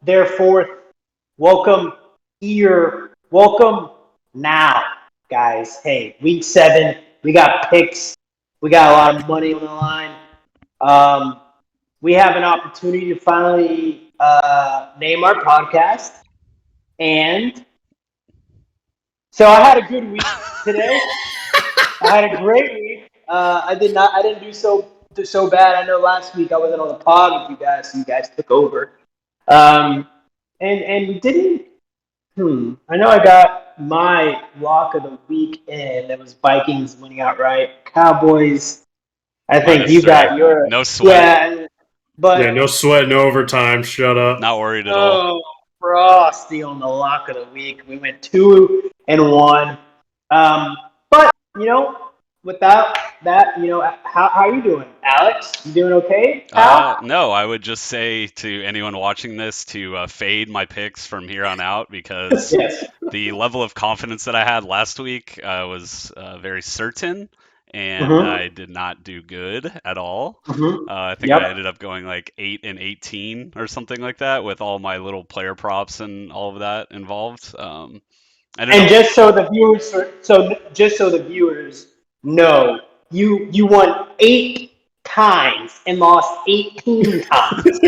their fourth. Welcome here. Welcome now, guys. Hey, week 7. We got picks. We got a lot of money on the line. Um, we have an opportunity to finally name our podcast. And so I had a good week today. I had a great week. I didn't do so bad. I know last week I wasn't on the pod with you guys, so you guys took over. And we didn't. I know I got my lock of the week in. It was Vikings winning outright. Cowboys. I think you -3. got your No sweat. but Yeah, no sweat, no overtime. Shut up. Not worried at all. Frosty on the lock of the week. We went 2-1. But without that, how are you doing, Alex? You doing okay, pal? No, I would just say to anyone watching this to fade my picks from here on out because Yes. the level of confidence that I had last week was very certain, and Mm-hmm. I did not do good at all. Mm-hmm. I think I Yep. ended up going like 8-18 or something like that with all my little player props and all of that involved. And just so the viewers know, you won 8 times and lost 18 times.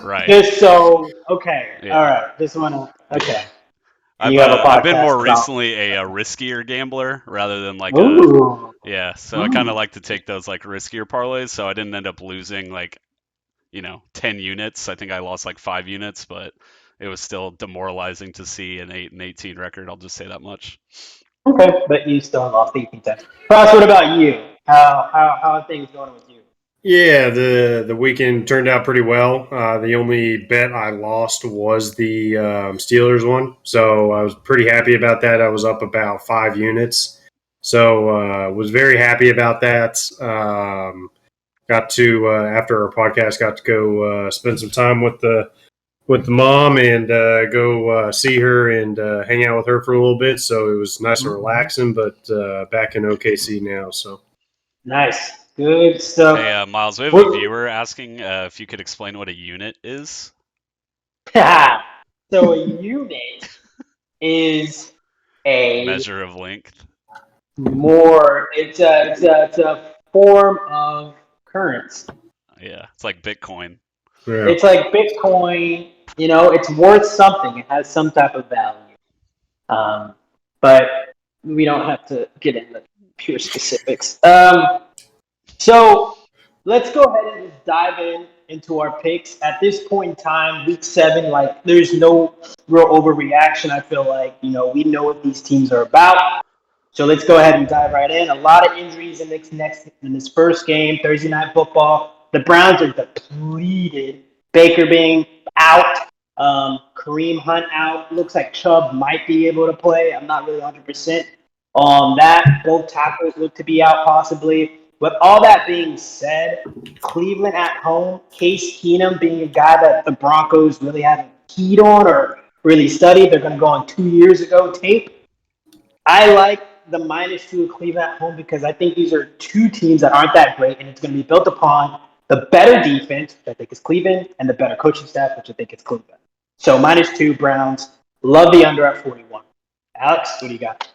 Right. Just so okay, Yeah. all right. Just want to okay. I've, You have a I've been podcast more about. recently a riskier gambler rather than like Ooh. yeah. So I kind of like to take those like riskier parlays. So I didn't end up losing like 10 units. I think I lost like 5 units, but it was still demoralizing to see an 8-18 record. I'll just say that much. Okay, but you still lost 18 times. Ross, what about you? How are things going with you? Yeah, the weekend turned out pretty well. The only bet I lost was the Steelers one, so I was pretty happy about that. I was up about 5 units, so was very happy about that. Got to after our podcast, got to go spend some time with the mom and go see her and hang out with her for a little bit. So it was nice and relaxing, but back in OKC now. So Nice, good stuff. Hey, Miles, we have a viewer asking if you could explain what a unit is. So a unit is a Measure of length. it's a form of currency. Yeah, it's like Bitcoin. yeah. It's like Bitcoin. It's worth something. It has some type of value. But we don't have to get into pure specifics. So let's go ahead and just dive into our picks. At this point in time, week 7, like there's no real overreaction. I feel like we know what these teams are about. So let's go ahead and dive right in. A lot of injuries in this first game, Thursday night football. The Browns are depleted. Baker being out, Kareem Hunt out. Looks like Chubb might be able to play. I'm not really 100% on that. Both tackles look to be out possibly. With all that being said, Cleveland at home, Case Keenum being a guy that the Broncos really haven't keyed on or really studied. They're going to go on 2 years ago tape. I like the -2 of Cleveland at home because I think these are two teams that aren't that great, and it's going to be built upon the better defense, which I think is Cleveland, and the better coaching staff, which I think is Cleveland. So -2 Browns. Love the under at 41. Alex, what do you got?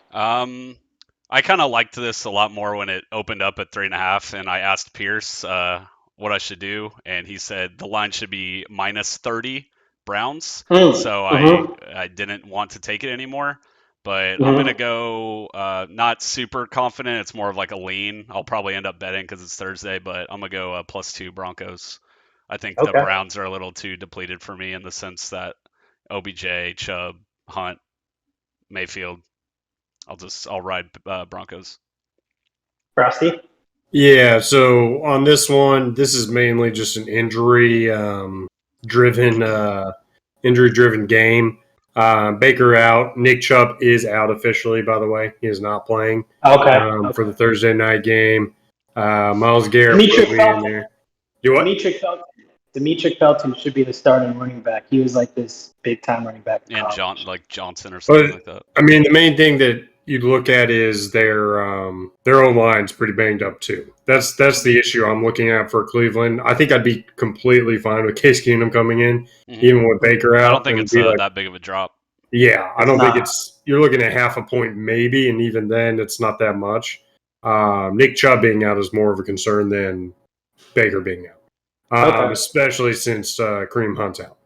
I kind of liked this a lot more when it opened up at 3.5, and I asked Pierce what I should do, and he said the line should be -30 Browns. So I didn't want to take it anymore. But I'm going to go not super confident. It's more of like a lean. I'll probably end up betting because it's Thursday, but I'm going to go +2 Broncos. I think the Browns are a little too depleted for me in the sense that OBJ, Chubb, Hunt, Mayfield. I'll ride Broncos. Frosty? Yeah, so on this one, this is mainly just an driven game. Baker out. Nick Chubb is out officially, by the way. He is not playing for the Thursday night game. Myles Garrett will be in there. Do what? Demetric Felton should be the starting running back. He was like this big-time running back. And Johnson or something like that. I mean, the main thing that you'd look at is their O-line's pretty banged up too. That's the issue I'm looking at for Cleveland. I think I'd be completely fine with Case Keenum coming in, even with Baker out. I don't think it's that big of a drop. Yeah, I don't think it's. You're looking at half a point maybe, and even then, it's not that much. Nick Chubb being out is more of a concern than Baker being out, especially since Kareem Hunt's out.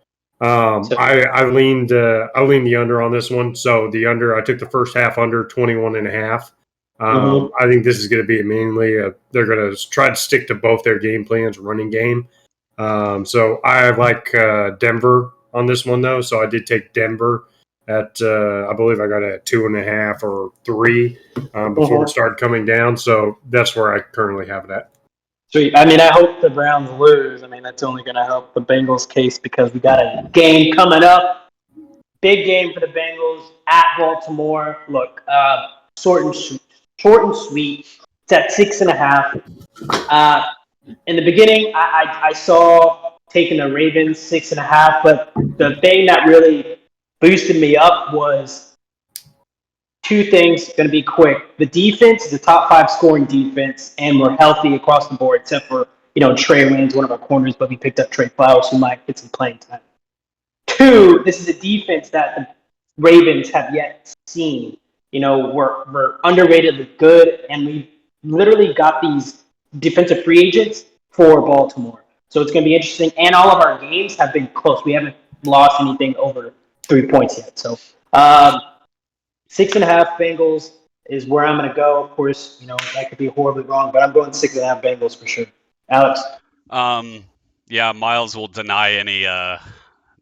I leaned the under on this one. So the under, I took the first half under 21.5. I think this is going to be mainly they're going to try to stick to both their game plans, running game. So I like Denver on this one though. So I did take Denver at I believe I got it at 2.5 or 3 before it started coming down. So that's where I currently have it at. Sweet. I mean, I hope the Browns lose. I mean, that's only going to help the Bengals' case because we got a game coming up. Big game for the Bengals at Baltimore. Look, short and sweet. It's at 6.5. In the beginning, I saw taking the Ravens 6.5, but the thing that really boosted me up was two things. Going to be quick. The defense is the top 5 scoring defense, and we're healthy across the board, except for Trey Wayne's one of our corners, but we picked up Trey Flowers, who might get some playing time. 2, this is a defense that the Ravens have yet seen. We're underratedly good, and we've literally got these defensive free agents for Baltimore. So it's going to be interesting, and all of our games have been close. We haven't lost anything over 3 points yet. So 6.5 Bengals is where I'm going to go. Of course, that could be horribly wrong, but I'm going 6.5 Bengals for sure. Alex? Yeah, Miles will deny any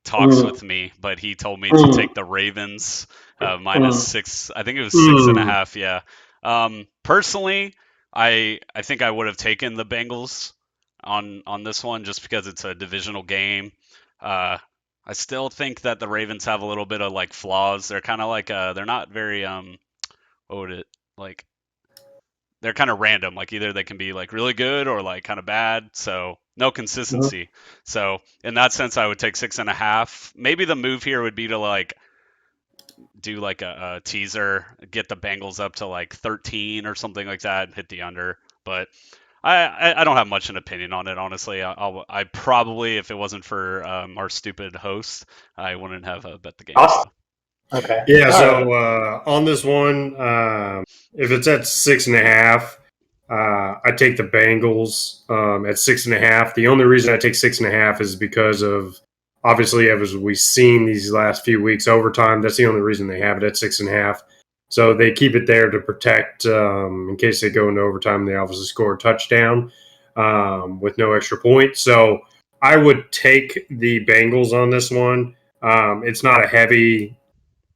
talks with me, but he told me to take the Ravens -6. I think it was 6.5. Yeah. Personally, I think I would have taken the Bengals on this one just because it's a divisional game. I still think that the Ravens have a little bit of like flaws. They're kind of like they're not very they're kind of random. Like either they can be like really good or like kind of bad. So no consistency. So in that sense, I would take 6.5. Maybe the move here would be to like do like a teaser, get the Bengals up to like 13 or something like that, and hit the under. But I don't have much an opinion on it, honestly. I probably, if it wasn't for our stupid host, I wouldn't have bet the game. Awesome. Okay. Yeah. So on this one, if it's at 6.5, I take the Bengals at 6.5. The only reason I take 6.5 is because of obviously as we've seen these last few weeks overtime. That's the only reason they have it at 6.5. So they keep it there to protect in case they go into overtime. They obviously score a touchdown with no extra point. So I would take the Bengals on this one. It's not a heavy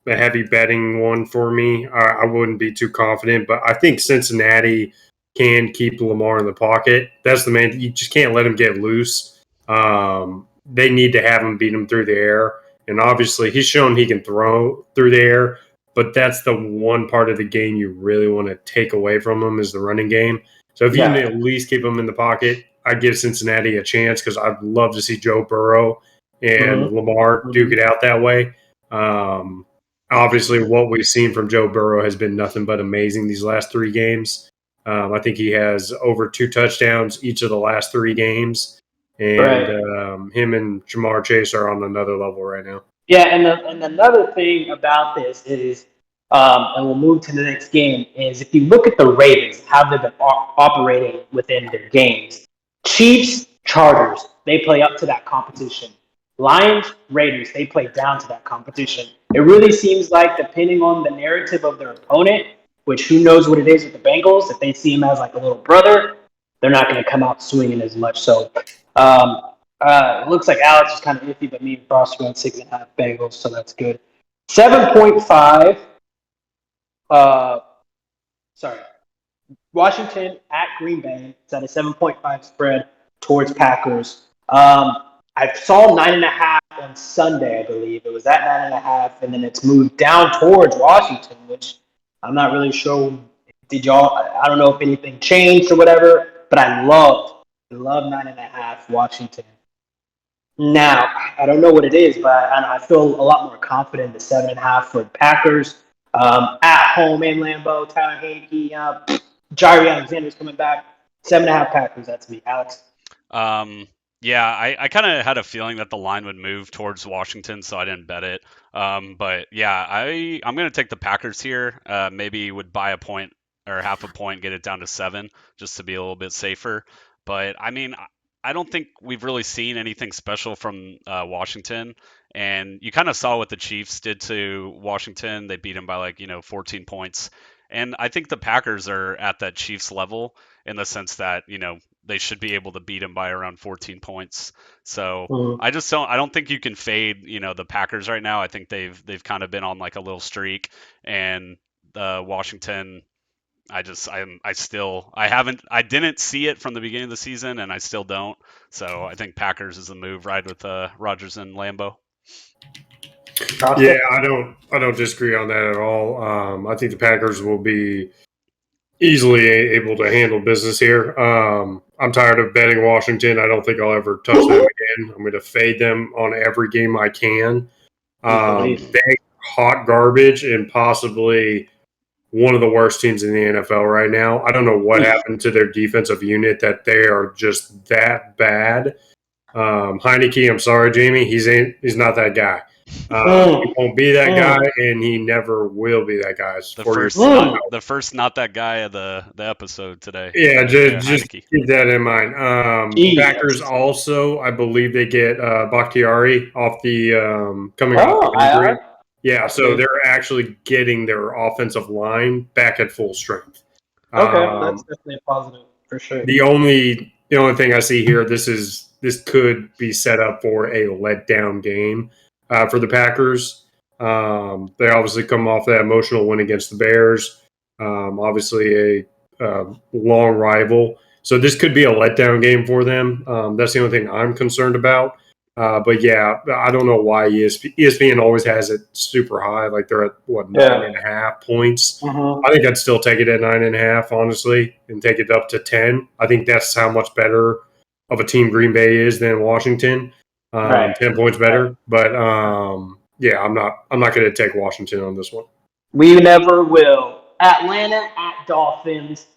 betting one for me. I wouldn't be too confident, but I think Cincinnati can keep Lamar in the pocket. That's the main. You just can't let him get loose. They need to have him beat him through the air, and obviously he's shown he can throw through the air. But that's the one part of the game you really want to take away from him is the running game. So if you can at least keep him in the pocket, I'd give Cincinnati a chance because I'd love to see Joe Burrow and Lamar duke it out that way. Obviously, what we've seen from Joe Burrow has been nothing but amazing these last 3 games. I think he has over 2 touchdowns each of the last 3 games. And him and Jamar Chase are on another level right now. Yeah, and another thing about this is, and we'll move to the next game, is if you look at the Ravens, how they've been operating within their games. Chiefs, Chargers, they play up to that competition. Lions, Raiders, they play down to that competition. It really seems like depending on the narrative of their opponent, which who knows what it is with the Bengals, if they see him as like a little brother, they're not going to come out swinging as much. So it looks like Alex is kind of iffy, but me and Frost went 6.5 Bengals, so that's good. 7.5. Washington at Green Bay. It's at a 7.5 spread towards Packers. I saw 9.5 on Sunday, I believe. It was at 9.5, and then it's moved down towards Washington, which I'm not really sure. I don't know if anything changed or whatever, but I love 9.5 Washington. Now, I don't know what it is, but I feel a lot more confident in the 7.5 for the Packers. At home in Lambeau, Tyler Heineke, Jair Alexander's coming back. 7.5 Packers. That's me, Alex. Yeah, I kind of had a feeling that the line would move towards Washington, so I didn't bet it. But yeah, I'm going to take the Packers here. Maybe would buy a point or half a point, get it down to 7, just to be a little bit safer. But I mean, I don't think we've really seen anything special from Washington. And you kind of saw what the Chiefs did to Washington. They beat them by 14 points. And I think the Packers are at that Chiefs level in the sense that, they should be able to beat them by around 14 points. So I don't think you can fade, the Packers right now. I think they've kind of been on like a little streak, and Washington, I didn't see it from the beginning of the season, and I still don't. So I think Packers is the move, ride with Rodgers and Lambeau. Yeah, I don't disagree on that at all. I think the Packers will be easily able to handle business here. I'm tired of betting Washington. I don't think I'll ever touch them again. I'm going to fade them on every game I can. They hot garbage and possibly one of the worst teams in the NFL right now. I don't know what happened to their defensive unit that they are just that bad. Heineke, I'm sorry, Jamie, he's not that guy. He won't be that guy, and he never will be that guy. The first not that guy of the episode today. Yeah, just keep that in mind. Packers also, I believe they get Bakhtiari off the coming off the injury. Yeah, so they're actually getting their offensive line back at full strength. Okay, that's definitely a positive for sure. The only thing I see here, this could be set up for a letdown game for the Packers. They obviously come off that emotional win against the Bears. Obviously a long rival. So this could be a letdown game for them. That's the only thing I'm concerned about. But yeah, I don't know why ESPN always has it super high. Like they're at 9.5 points. I think I'd still take it at 9.5, honestly, and take it up to 10. I think that's how much better of a team Green Bay is than Washington. 10 points better. But yeah, I'm not going to take Washington on this one. We never will. Atlanta at Dolphins.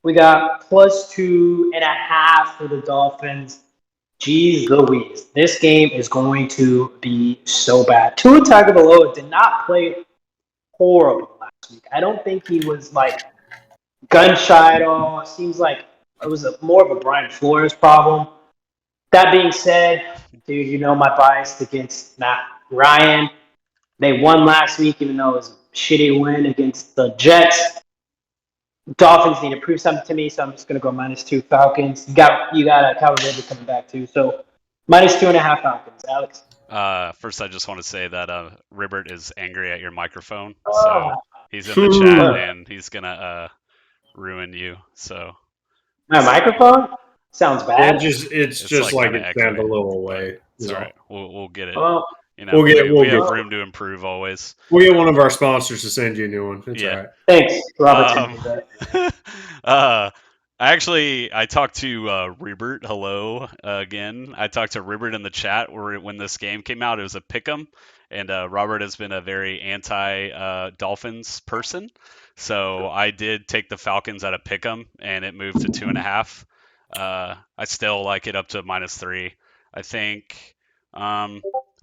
We got +2.5 for the Dolphins. Jeez Louise. This game is going to be so bad. Tua Tagovailoa did not play horrible last week. I don't think he was gun shy at all. It seems like it was more of a Brian Flores problem. That being said, dude, my bias against Matt Ryan. They won last week, even though it was a shitty win against the Jets. Dolphins need to prove something to me, so I'm just going to go -2 Falcons. You got Calvin Ridley coming back too, so -2.5 Falcons. Alex. First, I just want to say that Ribbert is angry at your microphone, so he's in the chat and he's gonna ruin you. So my microphone sounds bad. It's just like it sounds a little away. It's all right. We'll get it. Well, we have room to improve always. We'll get one of our sponsors to send you a new one. It's all right. Thanks, Robert. I talked to Ribbert. Hello again. I talked to Ribbert in the chat when this game came out. It was a pick'em, and Robert has been a very anti-Dolphins person. So I did take the Falcons at a pick'em, and it moved to 2.5. I still like it up to -3. I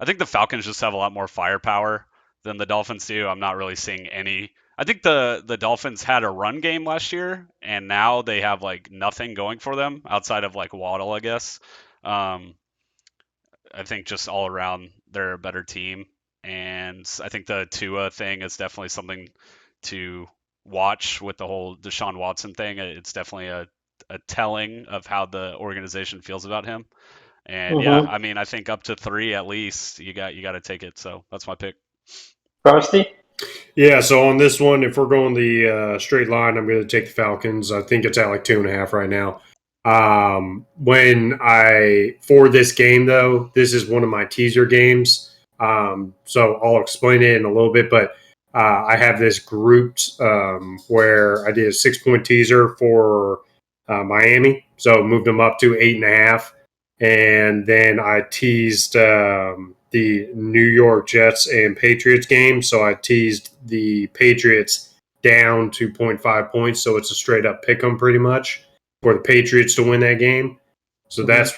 think the Falcons just have a lot more firepower than the Dolphins do. I'm not really seeing any. I think the Dolphins had a run game last year, and now they have nothing going for them outside of Waddle, I guess. I think just all around they're a better team, and I think the Tua thing is definitely something to watch with the whole Deshaun Watson thing. It's definitely a telling of how the organization feels about him. And yeah, I mean, I think up to 3 at least, you got to take it. So that's my pick. Frosty? Yeah, so on this one, if we're going the straight line, I'm going to take the Falcons. I think it's at 2.5 right now. For this game, though, this is one of my teaser games. So I'll explain it in a little bit, but I have this grouped where I did a 6-point teaser for Miami. So moved them up to 8.5. And then I teased the New York Jets and Patriots game. So I teased the Patriots down 2.5 points. So it's a straight up pick 'em pretty much for the Patriots to win that game. So that's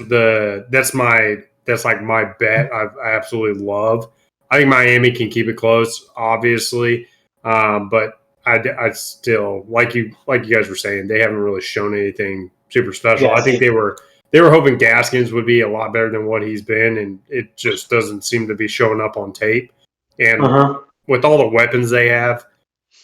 like my bet. I absolutely love. I think Miami can keep it close, obviously, but I still like you guys were saying, they haven't really shown anything super special. Yes. I think they were hoping Gaskins would be a lot better than what he's been, and it just doesn't seem to be showing up on tape. And with all the weapons they have,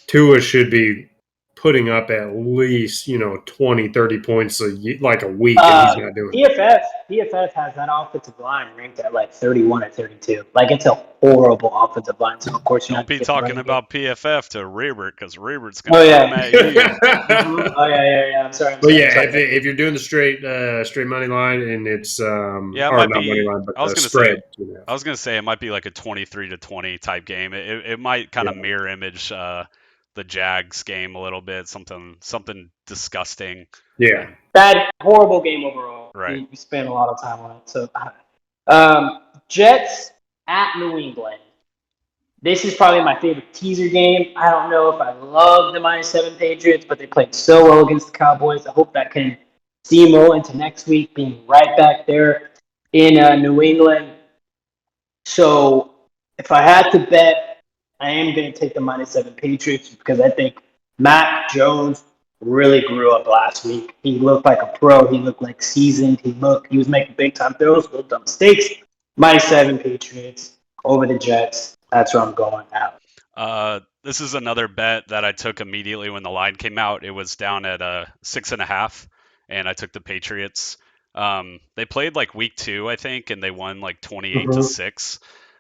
Tua should be putting up at least 20, 30 points a week, and he's not doing it. PFF has that offensive line ranked at like 31 or 32. Like, it's a horrible offensive line. So of course, don't be talking about PFF to Rebert, because Rebert's Oh, gonna yeah. come at you. Oh yeah. I'm sorry. But yeah, if you're doing the straight money line, and it's Yeah, it or might not be. money line, but I was the gonna spread. I was gonna say it might be like a 23-20 type game. It might kind of mirror image the Jags game a little bit. Something disgusting. Yeah. Bad, horrible game overall. Right. We spent a lot of time on it. So, Jets at New England. This is probably my favorite teaser game. I don't know if I love the -7 Patriots, but they played so well against the Cowboys. I hope that can steamroll into next week, being right back there in New England. So if I had to bet, I am going to take the -7 Patriots, because I think Mac Jones really grew up last week. He looked like a pro. He looked like seasoned. He was making big time throws, little dumb mistakes. -7 Patriots over the Jets. That's where I'm going now. This is another bet that I took immediately when the line came out. It was down at 6.5, and I took the Patriots. They played like week 2, I think, and they won like 28-6.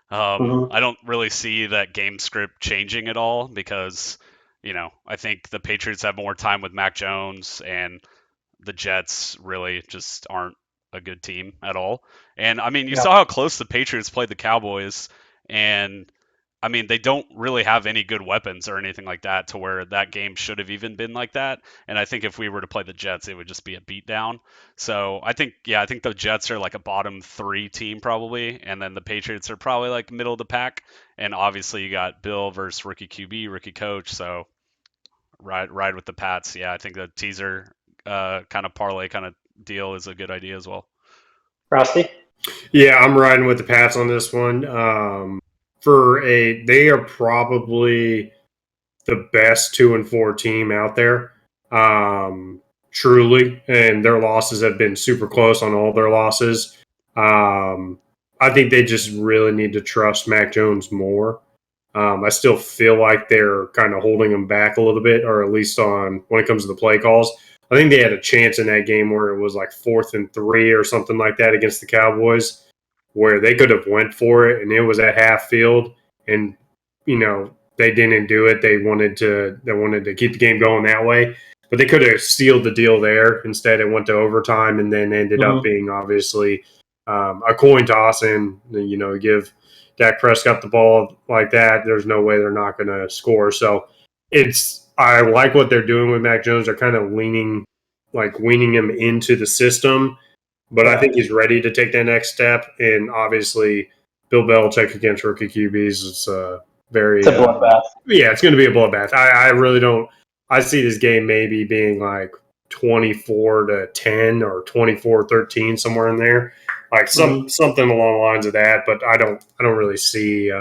I don't really see that game script changing at all, because I think the Patriots have more time with Mac Jones, and the Jets really just aren't a good team at all. And I mean, you saw how close the Patriots played the Cowboys, and I mean, they don't really have any good weapons or anything like that to where that game should have even been like that. And I think if we were to play the Jets, it would just be a beatdown. So I think the Jets are like a bottom 3 team probably, and then the Patriots are probably like middle of the pack. And obviously you got Bill versus rookie QB, rookie coach. So ride with the Pats. Yeah, I think the teaser kind of parlay kind of deal is a good idea as well. Rusty? Yeah, I'm riding with the Pats on this one. They are probably the best 2-4 team out there, truly, and their losses have been super close on all their losses. I think they just really need to trust Mac Jones more. I still feel like they're kind of holding him back a little bit, or at least on when it comes to the play calls. I think they had a chance in that game where it was like 4th and 3 or something like that against the Cowboys, where they could have went for it, and it was at half field, and they didn't do it. They wanted to keep the game going that way, but they could have sealed the deal there. Instead, it went to overtime, and then ended up being obviously a coin toss. And give Dak Prescott the ball like that, there's no way they're not going to score. So I like what they're doing with Mac Jones. They're kind of weaning him into the system. But I think he's ready to take that next step. And obviously, Bill Belichick against rookie QBs is very. It's a bloodbath. It's going to be a bloodbath. I really don't. I see this game maybe being like 24-10 or 24-13, somewhere in there, like something along the lines of that. But I don't really see.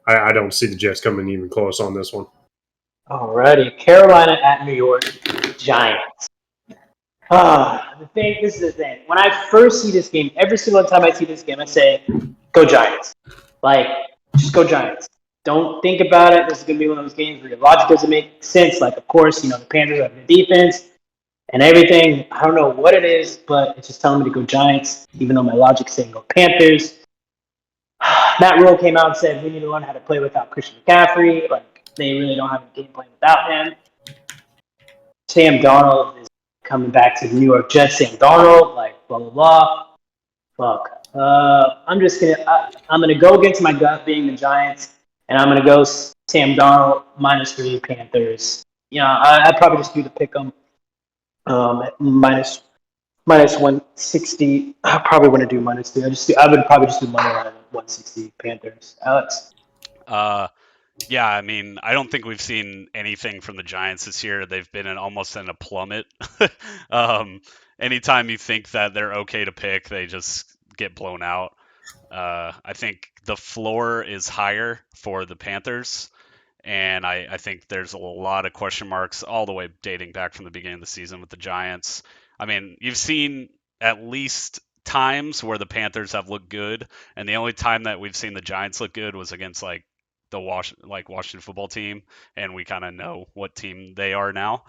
I don't see the Jets coming even close on this one. Alrighty, Carolina at New York Giants. This is the thing. When I first see this game, every single time I see this game, I say, go Giants. Like, just go Giants. Don't think about it. This is going to be one of those games where your logic doesn't make sense. Like, of course, the Panthers have the defense and everything. I don't know what it is, but it's just telling me to go Giants, even though my logic's saying go Panthers. Matt Rule came out and said we need to learn how to play without Christian McCaffrey. Like, they really don't have a game plan without him. Sam Darnold is coming back to the New York Jets. Sam Darnold, like, blah, blah, blah. Fuck. I'm gonna go against my gut, being the Giants, and I'm gonna go Sam Darnold -3 Panthers. I'd probably just do the pick 'em at minus 160. I probably wouldn't do -3. I would probably just do money line 160 Panthers. Alex? Yeah, I mean, I don't think we've seen anything from the Giants this year. They've been almost in a plummet. Anytime you think that they're okay to pick, they just get blown out. I think the floor is higher for the Panthers, and I think there's a lot of question marks all the way dating back from the beginning of the season with the Giants. I mean, you've seen at least times where the Panthers have looked good, and the only time that we've seen the Giants look good was against like the Washington football team, and we kind of know what team they are now.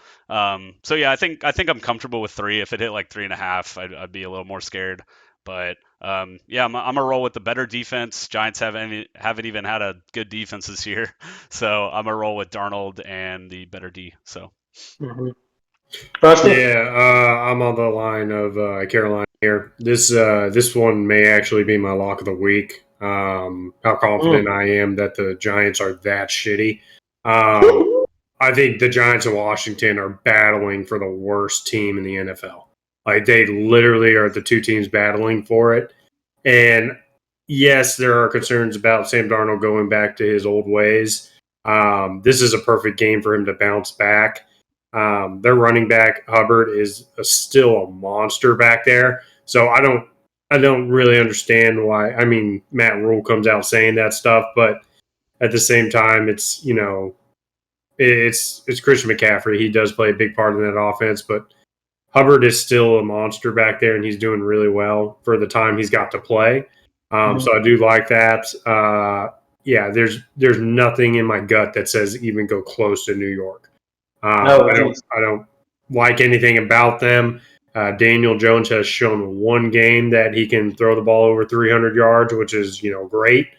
So yeah, I think I'm comfortable with 3. If it hit like 3.5, I'd be a little more scared. But yeah, I'm gonna roll with the better defense. Giants haven't even had a good defense this year, so I'm gonna roll with Darnold and the better D. So Mm-hmm. Yeah, I'm on the line of Carolina here. This one may actually be my lock of the week. How confident I am that the Giants are that shitty. I think the Giants of Washington are battling for the worst team in the NFL. Like, they literally are the two teams battling for it. And yes, there are concerns about Sam Darnold going back to his old ways. This is a perfect game for him to bounce back. Their running back Hubbard is still a monster back there. So I don't really understand why. I mean, Matt Rule comes out saying that stuff, but at the same time, it's Christian McCaffrey. He does play a big part in that offense, but Hubbard is still a monster back there, and he's doing really well for the time he's got to play. So I do like that. Yeah, there's nothing in my gut that says even go close to New York. I don't like anything about them. Daniel Jones has shown one game that he can throw the ball over 300 yards, which is great,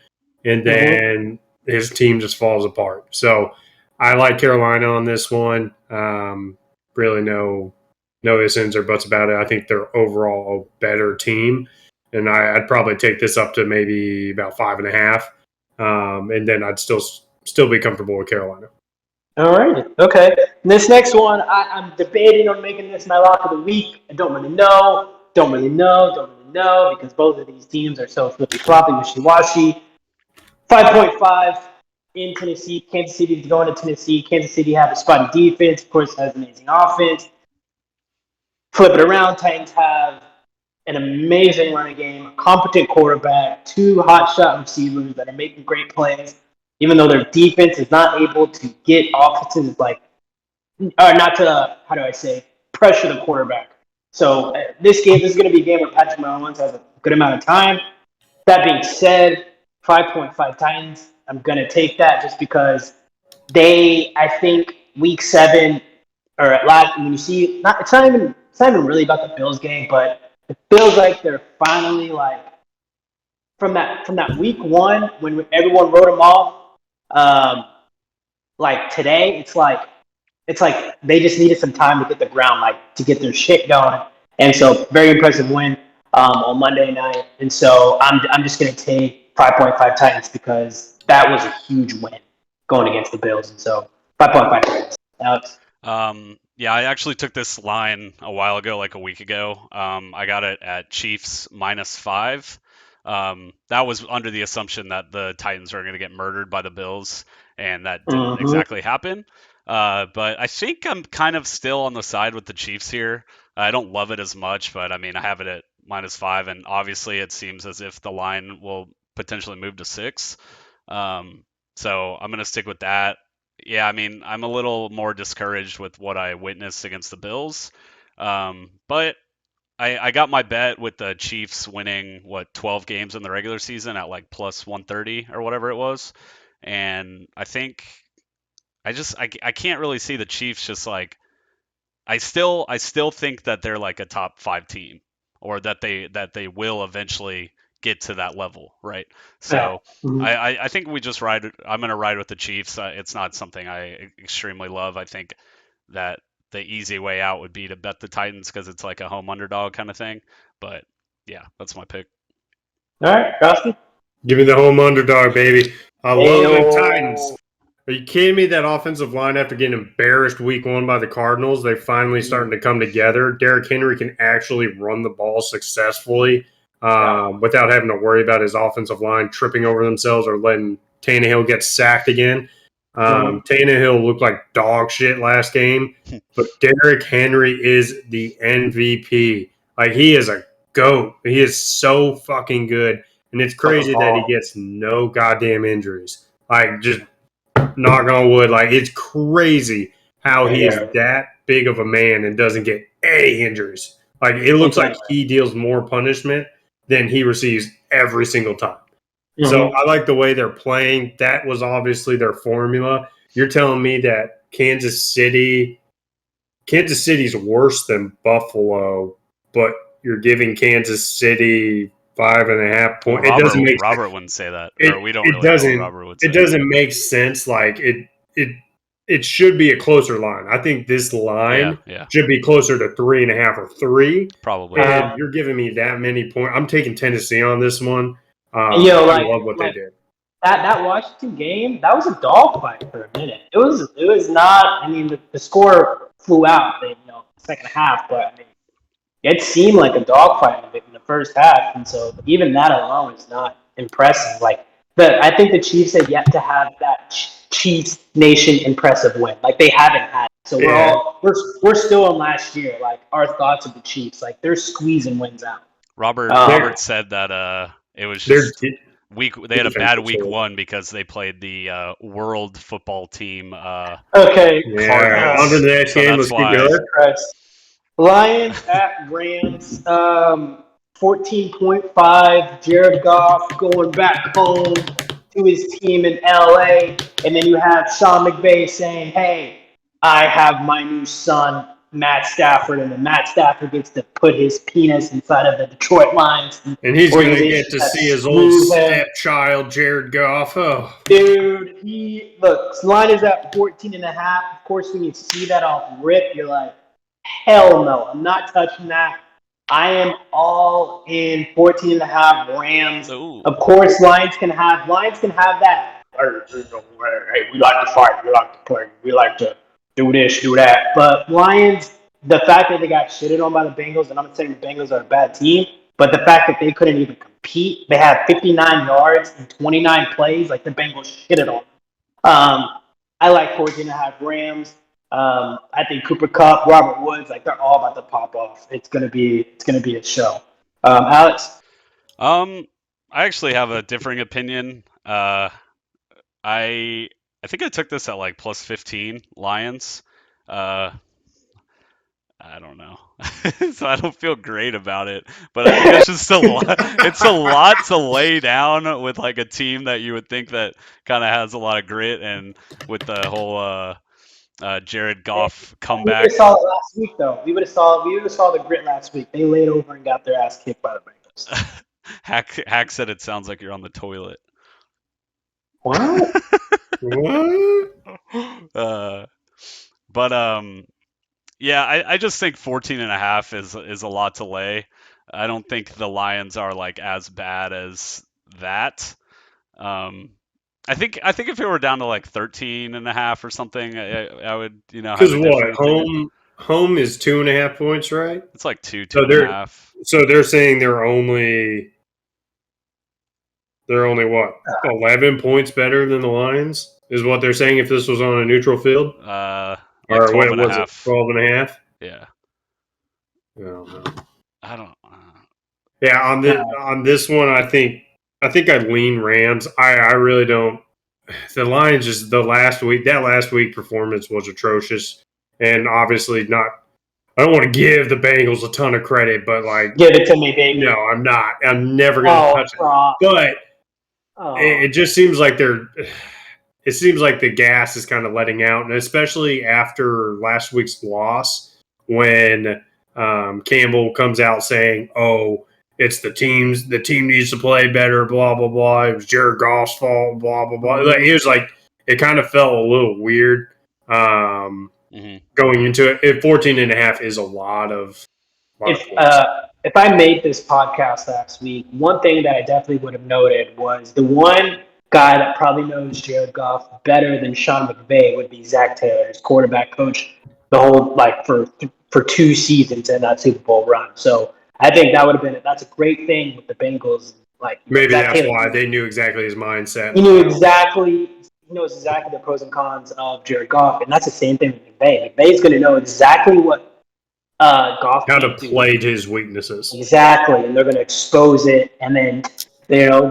and then his team just falls apart. So I like Carolina on this one. Really no ifs, ands, or buts about it. I think they're overall a better team, and I'd probably take this up to maybe about 5.5, and then I'd still be comfortable with Carolina. All right. Okay. This next one, I'm debating on making this my lock of the week. I don't really know. Because both of these teams are so flippy-floppy, wishy-washy. 5.5 in Tennessee. Kansas City is going to Tennessee. Kansas City have a spotty defense. Of course, has amazing offense. Flip it around. Titans have an amazing running game, a competent quarterback, 2 hot shot receivers that are making great plays. Even though their defense is not able to get offenses pressure the quarterback. So this is going to be a game where Patrick Mahomes has a good amount of time. That being said, 5.5 Titans, I'm going to take that just because I think week 7, or at last, when you see, it's not even really about the Bills game, but it feels like they're finally from that week 1 when everyone wrote them off. Today, it's like they just needed some time to get the ground, to get their shit going. And so, very impressive win on Monday night. And so, I'm just going to take 5.5 Titans because that was a huge win going against the Bills. And so, 5.5 Titans. Alex? Yeah, I actually took this line a while ago, like a week ago. I got it at Chiefs -5. That was under the assumption that the Titans are going to get murdered by the Bills, and that didn't exactly happen. But I think I'm kind of still on the side with the Chiefs here. I don't love it as much, but I mean, I have it at -5, and obviously it seems as if the line will potentially move to 6. So I'm going to stick with that. Yeah, I mean, I'm a little more discouraged with what I witnessed against the Bills. But I got my bet with the Chiefs winning 12 games in the regular season at plus 130 or whatever it was, and I think I can't really see the Chiefs I still think that they're a top 5 team, or that they will eventually get to that level, right? So I think we just ride. I'm going to ride with the Chiefs. It's not something I extremely love. I think that the easy way out would be to bet the Titans because it's like a home underdog kind of thing. But yeah, that's my pick. All right, Frosty? Give me the home underdog, baby. I love the Titans. Are you kidding me? That offensive line, after getting embarrassed week 1 by the Cardinals, they finally starting to come together. Derrick Henry can actually run the ball successfully. without having to worry about his offensive line tripping over themselves or letting Tannehill get sacked again. Tannehill looked like dog shit last game, but Derrick Henry is the MVP. Like, he is a GOAT. He is so fucking good. And it's crazy that he gets no goddamn injuries. Like, just knock on wood. Like, it's crazy how he is that big of a man and doesn't get any injuries. Like, it looks like he deals more punishment than he receives every single time. So I like the way they're playing. That was obviously their formula. You're telling me that Kansas City's worse than Buffalo, but you're giving Kansas City 5.5 points. Well, It doesn't make Robert sense. wouldn't say that. We don't really know what Robert would say. It doesn't make sense. Like, it should be a closer line. I think this line should be closer to 3.5 or 3. Probably. And you're giving me that many points. I'm taking Tennessee on this one. I love what they did. That Washington game, that was a dogfight for a minute. It was not. I mean, the score flew out, second half, but I mean, it seemed like a dogfight in the first half, and so even that alone is not impressive. Like, I think the Chiefs have yet to have that Chiefs Nation impressive win. Like, they haven't had it. So we're still in last year. Like, our thoughts of the Chiefs, like, they're squeezing wins out. Robert said that it was just they had a bad week 1 because they played the world football team. Okay. Yeah. Under that game was Lions at Rams. 14.5. Jared Goff going back home to his team in LA, and then you have Sean McVay saying, "Hey, I have my new son, Matt Stafford," and then Matt Stafford gets to put his penis inside of the Detroit Lions. And he's going to get to see his old stepchild, Jared Goff. Oh. Dude, line is at 14.5. Of course, when you see that off rip, you're like, hell no, I'm not touching that. I am all in 14.5 Rams. Ooh. Of course, Lions can have that. Hey, we like to fight, we like to play, we like to do this, do that. But Lions, the fact that they got shitted on by the Bengals, and I'm not saying the Bengals are a bad team, but the fact that they couldn't even compete, they had 59 yards in 29 plays, like the Bengals shitted on. I like 14.5 Rams. I think Cooper Kupp, Robert Woods, like, they're all about to pop off. It's gonna be a show. Alex? I actually have a differing opinion. I think I took this at like plus 15 Lions. I don't know. So I don't feel great about it, but I think it's just it's a lot to lay down with like a team that you would think that kind of has a lot of grit, and with the whole Jared Goff comeback. We would have saw it last week, though. We would have saw the grit last week. They laid over and got their ass kicked by the Bengals. Hack said it sounds like you're on the toilet. What? What? Yeah, I just think 14.5 is a lot to lay. I don't think the Lions are like as bad as that. I think if it were down to like 13.5 or something, I would, because what, home is 2.5 points, right? It's like 2.5. So they're saying they're only what, 11 points better than the Lions is what they're saying if this was on a neutral field. Like 12 and a half. 12.5. Yeah. I don't. Yeah, on this one, I think I'd lean Rams. I really don't. The Lions just that last week performance was atrocious, and obviously not. I don't want to give the Bengals a ton of credit, but like, give it to me, baby. No, I'm not. I'm never going to touch it. But it just seems like it seems like the gas is kind of letting out, and especially after last week's loss, when Campbell comes out saying, "Oh, it's the team needs to play better, blah, blah, blah. It was Jared Goff's fault, blah, blah, blah." It was like, it kind of felt a little weird going into it. 14.5 is a lot of points. If I made this podcast last week, one thing that I definitely would have noted was the one guy that probably knows Jared Goff better than Sean McVay would be Zach Taylor, his quarterback coach, the whole, like, for 2 seasons in that Super Bowl run. So I think that's a great thing with the Bengals. Like Maybe Zach that's Taylor, why they knew exactly his mindset. he knows exactly the pros and cons of Jared Goff, and that's the same thing with McVay. McVay's going to know exactly what Goff How to can't do. play to his weaknesses. Exactly, and they're going to expose it, and then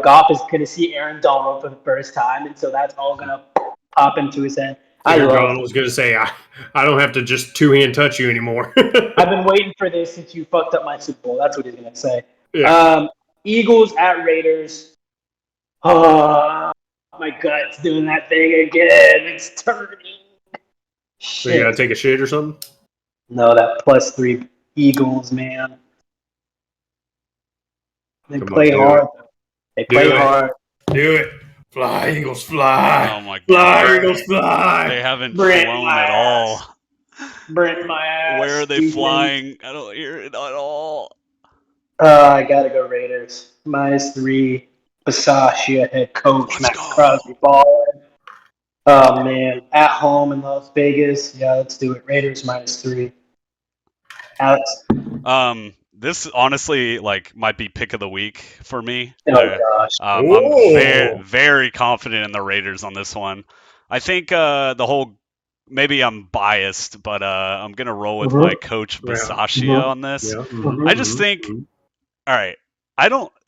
Goff is going to see Aaron Donald for the first time, and so that's all going to pop into his head. Aaron Donald was going to say, I don't have to just two-hand touch you anymore. I've been waiting for this since you fucked up my Super Bowl. That's what he's going to say. Yeah. Eagles at Raiders. Oh, my gut's doing that thing again. It's turning. So you got to take a shit or something? No, that +3 Eagles, man. They play hard. They play hard. Do it. Fly, Eagles, fly. Oh, my God. Fly, Eagles, fly. They haven't flown at all. Brent, my ass. Where are they flying? I don't hear it at all. I got to go Raiders. -3. Bisaccia, head coach. Max Crosby ball. Oh, man. At home in Las Vegas. Yeah, let's do it. Raiders -3. Alex? This honestly might be pick of the week for me. Oh, gosh. I'm very, very confident in the Raiders on this one. I think the whole maybe I'm biased, but I'm gonna roll with my coach Bisaccia on this. I just think, all right,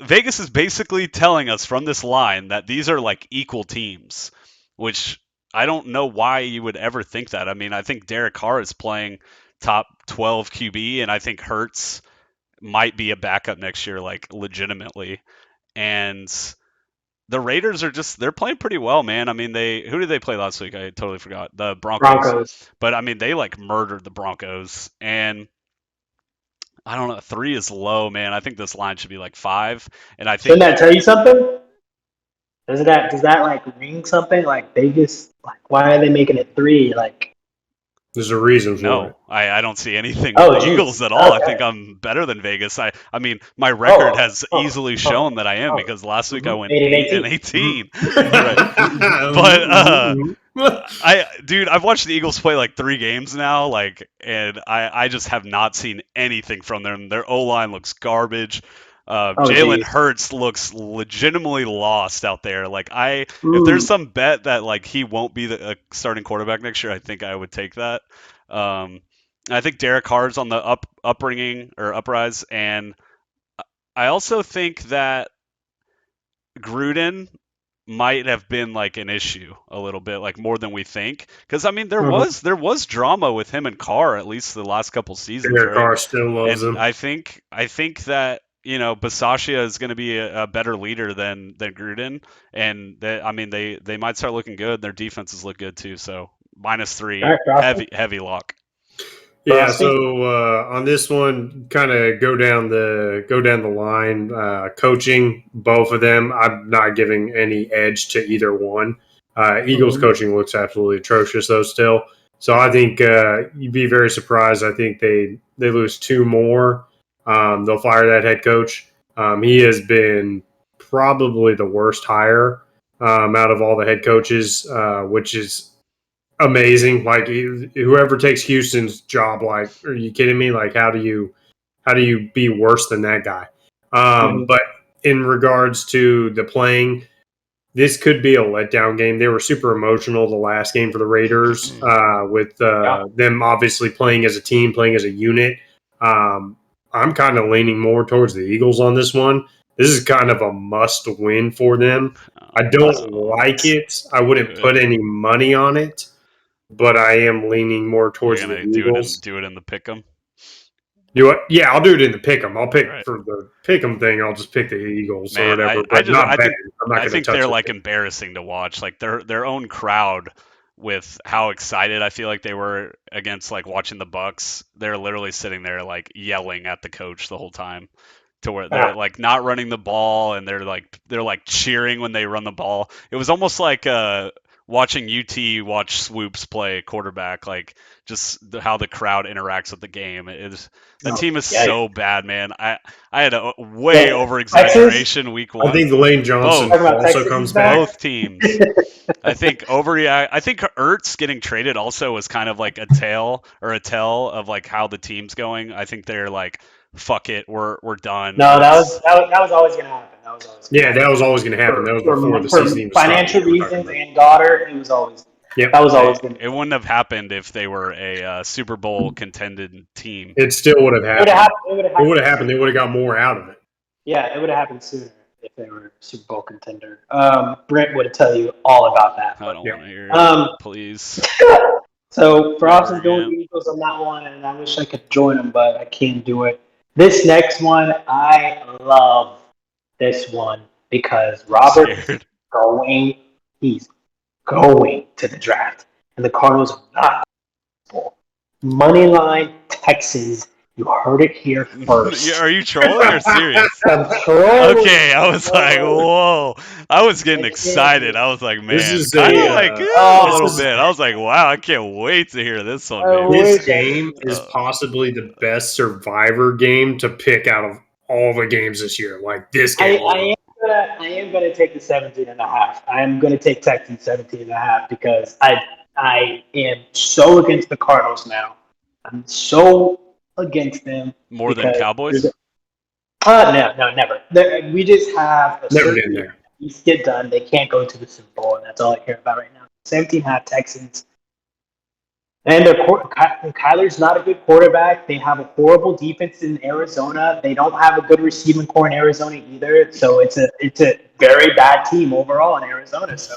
Vegas is basically telling us from this line that these are like equal teams, which I don't know why you would ever think that. I mean, I think Derek Carr is playing top 12 QB, and I think Hurts might be a backup next year, like legitimately. And the Raiders they're playing pretty well, man. I mean, who did they play last week? I totally forgot. The Broncos. But I mean, they murdered the Broncos, and I don't know, 3 is low, man. I think this line should be 5, and I think. Shouldn't that tell you something? Does that ring something? Like Vegas, why are they making it 3? There's a reason for it. I don't see anything with the Eagles at all. Okay. I think I'm better than Vegas. I mean, my record has easily shown that I am because last week I went 8-18. But I've watched the Eagles play 3 games now, and I just have not seen anything from them. Their O-line looks garbage. Jalen Hurts looks legitimately lost out there. If there's some bet that he won't be the starting quarterback next year, I think I would take that. I think Derek Carr's on the uprise, and I also think that Gruden might have been an issue a little bit, more than we think. Because I mean, there was drama with him and Carr at least the last couple seasons. Derek Carr still loves him. I think that. Bisaccia is going to be a better leader than Gruden, and they might start looking good. Their defenses look good too. So -3, right, heavy lock. Yeah. So on this one, kind of go down the line. Coaching, both of them, I'm not giving any edge to either one. Eagles coaching looks absolutely atrocious though still. So I think you'd be very surprised. I think they lose 2 more. They'll fire that head coach. He has been probably the worst hire out of all the head coaches, which is amazing. Whoever takes Houston's job, are you kidding me? How do you be worse than that guy? But in regards to the playing, this could be a letdown game. They were super emotional the last game for the Raiders with them obviously playing as a team, playing as a unit. I'm kind of leaning more towards the Eagles on this one. This is kind of a must win for them. I don't like it. I wouldn't put any money on it, but I am leaning more towards the Eagles. Do it in the pick'em. Do it? Yeah, I'll do it in the pick'em. I'll pick for the pick'em thing. I'll just pick the Eagles or whatever. I think they're embarrassing to watch. Their own crowd. With how excited I feel like they were against watching the Bucks, they're literally sitting there yelling at the coach the whole time, to where they're not running the ball, and they're cheering when they run the ball. It was almost like watching UT watch Swoops play quarterback, just how the crowd interacts with the game. The team is so bad, man. I had a way over exaggeration week 1. I think Lane Johnson also comes back. Both teams. I think overreact. I think Ertz getting traded also was kind of a tell of how the team's going. I think they're fuck it, we're done. No, that was always going to happen. That was always going to happen. That was before the season even started. started. Financial reasons and Goddard, it was always. Yep. That was always going to. It wouldn't have happened if they were a Super Bowl contended team. It still would have happened. It would have happened. They would have got more out of it. Yeah, it would have happened sooner if they were a Super Bowl contender. Brent would tell you all about that. I don't want to hear it, please. So Frost is going with the Eagles on that one, and I wish I could join them, but I can't do it. This next one, I love this one because Robert's he's going to the draft, and the Cardinals are not. Moneyline Texans. You heard it here first. Are you trolling or serious? I'm trolling. Okay, I was like, whoa. I was getting excited. I was like, man, kind of like a little bit. I was like, wow, I can't wait to hear this one. Man. This game is possibly the best Survivor game to pick out of all the games this year. Like this game. I am gonna take the 17.5. I am gonna take Texans 17.5 because I am so against the Cardinals now. I'm so against them. More than Cowboys? No, never. We just have never been there. These get done. They can't go to the Super Bowl, and that's all I care about right now. 17.5 Texans. And Kyler's not a good quarterback. They have a horrible defense in Arizona. They don't have a good receiving core in Arizona either. So it's a very bad team overall in Arizona. So,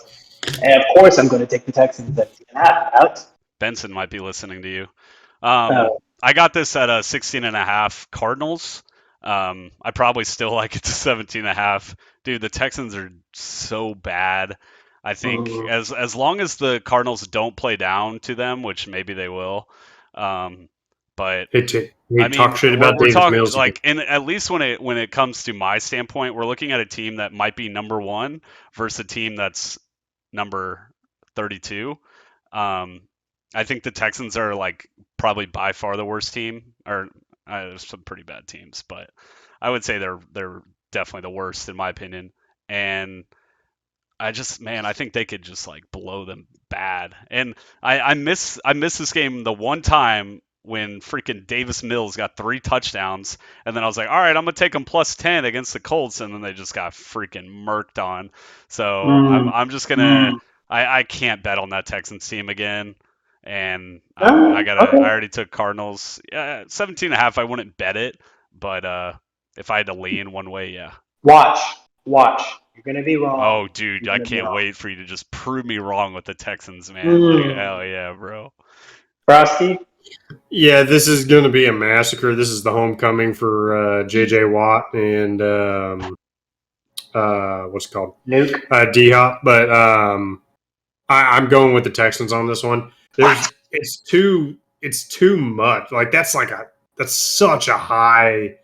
and of course, I'm going to take the Texans at 17.5. Alex? Benson might be listening to you. I got this at 16.5 Cardinals. I probably still like it to 17.5. Dude, the Texans are so bad. I think as long as the Cardinals don't play down to them, which maybe they will. But talk shit about we're Davis talking Mills. like, and at least when it comes to my standpoint, we're looking at a team that might be number 1 versus a team that's number 32. I think the Texans are like probably by far the worst team, or there's some pretty bad teams, but I would say they're definitely the worst in my opinion. And I think they could just like blow them bad. And I miss this game the one time when freaking Davis Mills got 3 touchdowns, and then I was like, all right, I'm gonna take them plus 10 against the Colts, and then they just got freaking murked on. So I'm just gonna I can't bet on that Texans team again. And I already took Cardinals. 17.5. I wouldn't bet it, but if I had to lean one way, yeah. Watch. You're gonna be wrong. Oh, dude, I can't wait for you to just prove me wrong with the Texans, man. Like, hell yeah, bro. Frosty? Yeah, this is gonna be a massacre. This is the homecoming for JJ Watt and what's it called? Nuke. D-Hop. But I'm going with the Texans on this one. It's too much. Like that's such a high.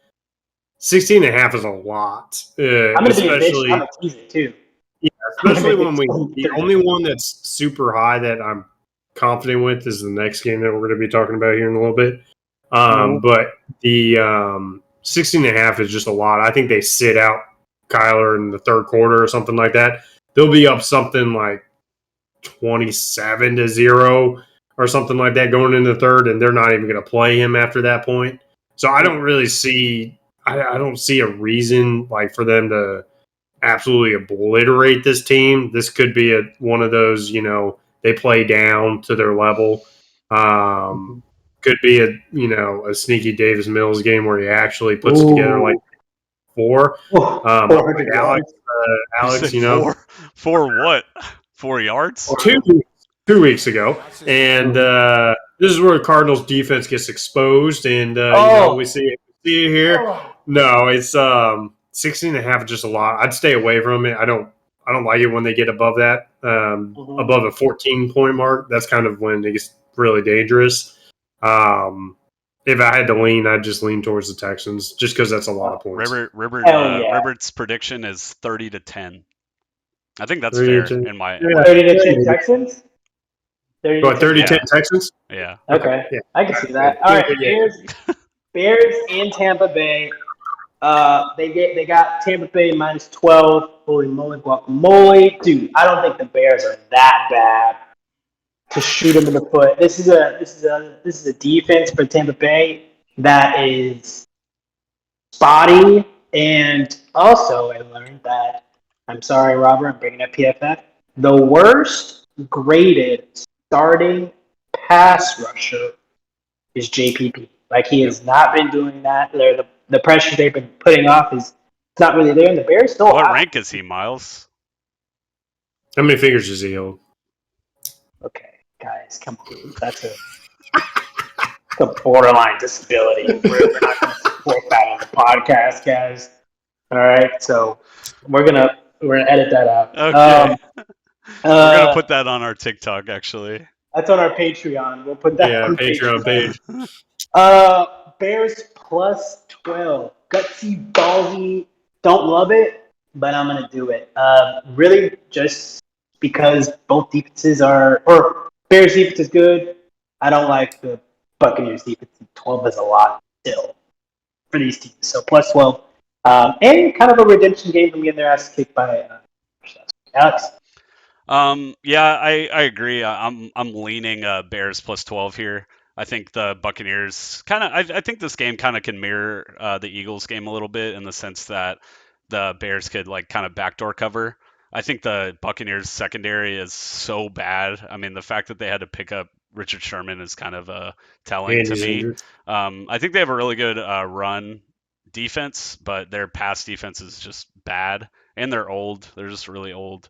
16.5 is a lot. I'm gonna be a bitch. I'm gonna tease it too. Yeah, especially when the only one that's super high that I'm confident with is the next game that we're going to be talking about here in a little bit. But the 16.5 is just a lot. I think they sit out Kyler in the third quarter or something like that. They'll be up something like 27-0 or something like that going into the third, and they're not even going to play him after that point. So I don't really see I don't see a reason like for them to absolutely obliterate this team. This could be one of those, they play down to their level. Could be a sneaky Davis Mills game where he actually puts together like 4. Alex, for what? 4 yards? 2 weeks ago, and this is where the Cardinals defense gets exposed, and we see it here. No, it's 16.5 is just a lot. I'd stay away from it. I don't like it when they get above that, above a 14-point mark. That's kind of when it gets really dangerous. If I had to lean, I'd just lean towards the Texans, just because that's a lot of points. Robert's prediction is 30-10. I think that's fair in my 30-10 Texans. 30-10 Texans? Yeah. Okay. Yeah. I can see that. All right. Bears in Tampa Bay. They got Tampa Bay minus 12. Holy moly, guacamole. Dude, I don't think the Bears are that bad to shoot them in the foot. This is a defense for Tampa Bay that is spotty. And also, I learned that, I'm sorry, Robert, I'm bringing up PFF, the worst graded starting pass rusher is JPP. Like, he has not been doing that. The pressure they've been putting off is not really there, and the Bears still What hot. rank is he, Miles? How many fingers does he hold? Okay, guys, come on. That's a borderline disability. We're not going to support that on the podcast, guys. All right, so we're gonna edit that out. Okay. We're going to put that on our TikTok, actually. That's on our Patreon. We'll put that on Patreon page. Bears plus 12. Gutsy, ballsy. Don't love it, but I'm gonna do it. Really, just because both defenses or Bears defense is good. I don't like the Buccaneers defense. 12 is a lot still for these teams. So plus 12, and kind of a redemption game from getting their ass kicked by Alex. Yeah, I agree. I'm leaning Bears plus 12 here. I think the Buccaneers I think this game kind of can mirror the Eagles game a little bit in the sense that the Bears could like kind of backdoor cover. I think the Buccaneers secondary is so bad. I mean, the fact that they had to pick up Richard Sherman is kind of telling to me. I think they have a really good run defense, but their pass defense is just bad, and they're old. They're just really old.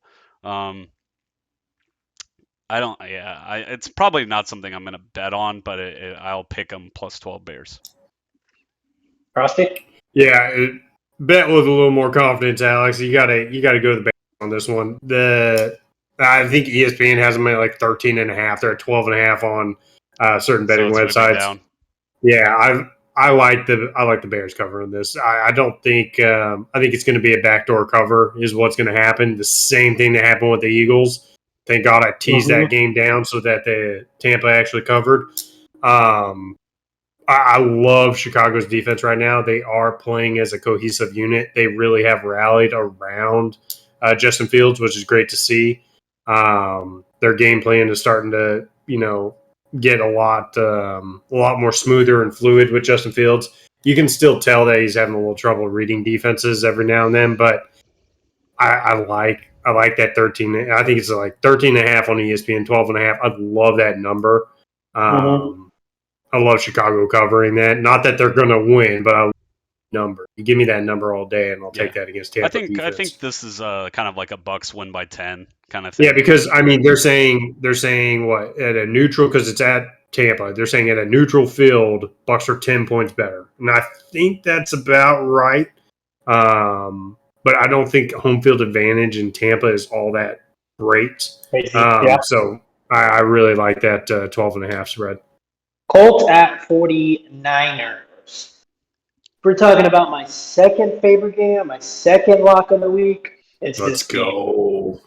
It's probably not something I'm going to bet on, but I'll pick them plus 12 Bears. Frosty? Yeah, bet with a little more confidence, Alex. You gotta go to the Bears on this one. I think ESPN has them at like 13.5. They're at 12.5 on certain betting websites. Down. Yeah, I like the Bears covering this. I don't think I think it's going to be a backdoor cover is what's going to happen. The same thing that happened with the Eagles. Thank God I teased that game down so that the Tampa actually covered. I love Chicago's defense right now. They are playing as a cohesive unit. They really have rallied around Justin Fields, which is great to see. Their game plan is starting to, get a lot more smoother and fluid with Justin Fields. You can still tell that he's having a little trouble reading defenses every now and then, but I like that 13. I think it's like 13.5 on ESPN, 12.5. I love that number. I love Chicago covering that. Not that they're going to win, but I love that number. You give me that number all day, and I'll take that against Tampa. I think this is kind of like a Bucks win by 10 kind of thing. Yeah, because I mean they're saying what at a neutral because it's at Tampa. They're saying at a neutral field, Bucks are 10 points better, and I think that's about right. But I don't think home field advantage in Tampa is all that great. So I really like that 12.5 spread. Colts at 49ers. We're talking about my second favorite game, my second lock of the week. Let's go.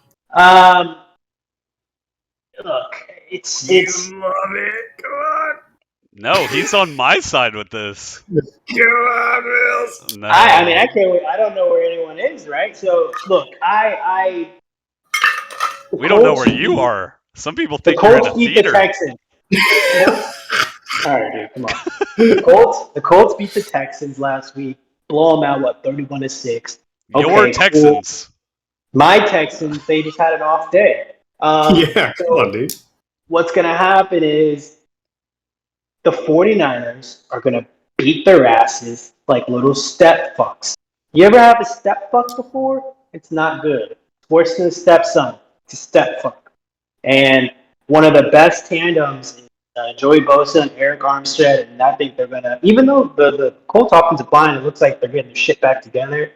Look, it's you love it. Come on. No, he's on my side with this. Come on, Mills. No. I mean, I can't wait. I don't know where anyone is, right? So, look, we don't know where you are. Some people think you're in a theater. The Texans. All right, dude, come on. The Colts beat the Texans last week. Blow them out, 31-6. Your Texans. Cool. My Texans, they just had an off day. Come on, dude. What's going to happen is the 49ers are going to beat their asses like little step fucks. You ever have a step fuck before? It's not good. It's worse than a stepson. It's a step fuck. And one of the best tandems is Joey Bosa and Eric Armstead, and I think they're going to, even though the Colts offensive line, it looks like they're getting their shit back together.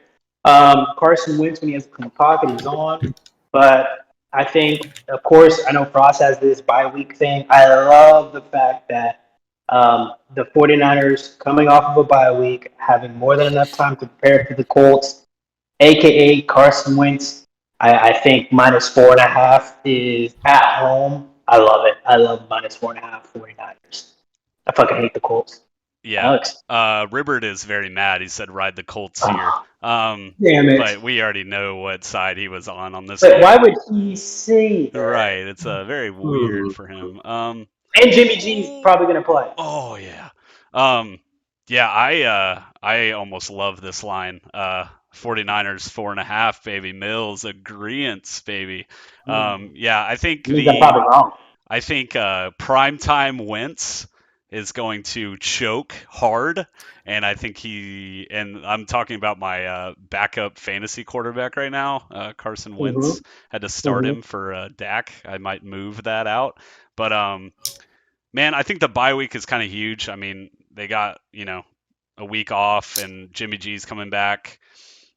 Carson Wentz, when he has a clean pocket, he's on. But I think, of course, I know Frost has this bye-week thing. I love the fact that the 49ers, coming off of a bye week, having more than enough time to prepare for the Colts, a.k.a. Carson Wentz, I think -4.5 is at home. I love it. I love -4.5 49ers. I fucking hate the Colts. Yeah. Alex. Ribbert is very mad. He said ride the Colts here. Damn it. But we already know what side he was on this But one. why would he say that? Right. It's very weird for him. And Jimmy G's probably going to play. Oh, yeah. Yeah, I almost love this line. 49ers 4.5, baby. Mills agreeance, baby. Yeah, Means I'm probably wrong. I think primetime Wentz is going to choke hard, and I think and I'm talking about my backup fantasy quarterback right now, Carson Wentz. Had to start him for Dak. I might move that out, but man, I think the bye week is kind of huge. I mean, they got a week off, and Jimmy G's coming back.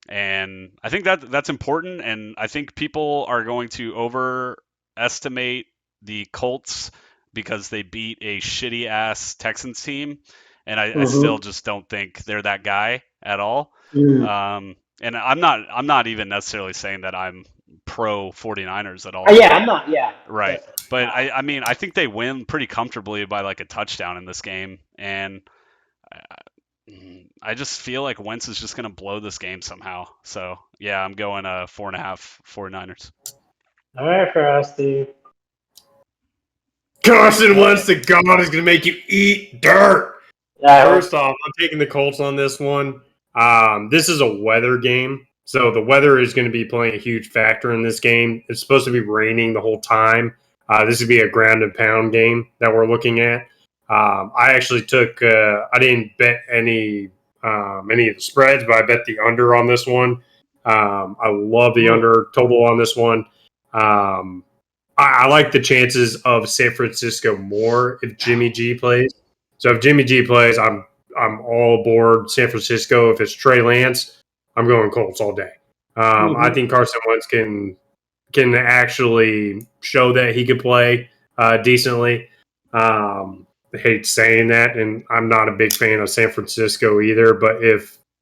And I think that's important, and I think people are going to overestimate the Colts because they beat a shitty ass Texans team, and I still just don't think they're that guy at all. And I'm not even necessarily saying that I'm pro 49ers at all. Yeah, I'm not. Yeah. Right. But I mean, I think they win pretty comfortably by like a touchdown in this game, and I just feel like Wentz is just going to blow this game somehow. So, yeah, I'm going 4.5 49ers. All right, for us, Steve. Carson Wentz, the God, is going to make you eat dirt. First off, I'm taking the Colts on this one. This is a weather game, so the weather is going to be playing a huge factor in this game. It's supposed to be raining the whole time. This would be a ground and pound game that we're looking at. I actually took I didn't bet any of the spreads, but I bet the under on this one. I love the under total on this one. I like the chances of San Francisco more if Jimmy G plays. So if Jimmy G plays, I'm all aboard San Francisco. If it's Trey Lance, I'm going Colts all day. I think Carson Wentz can actually show that he could play decently. I hate saying that, and I'm not a big fan of San Francisco either. But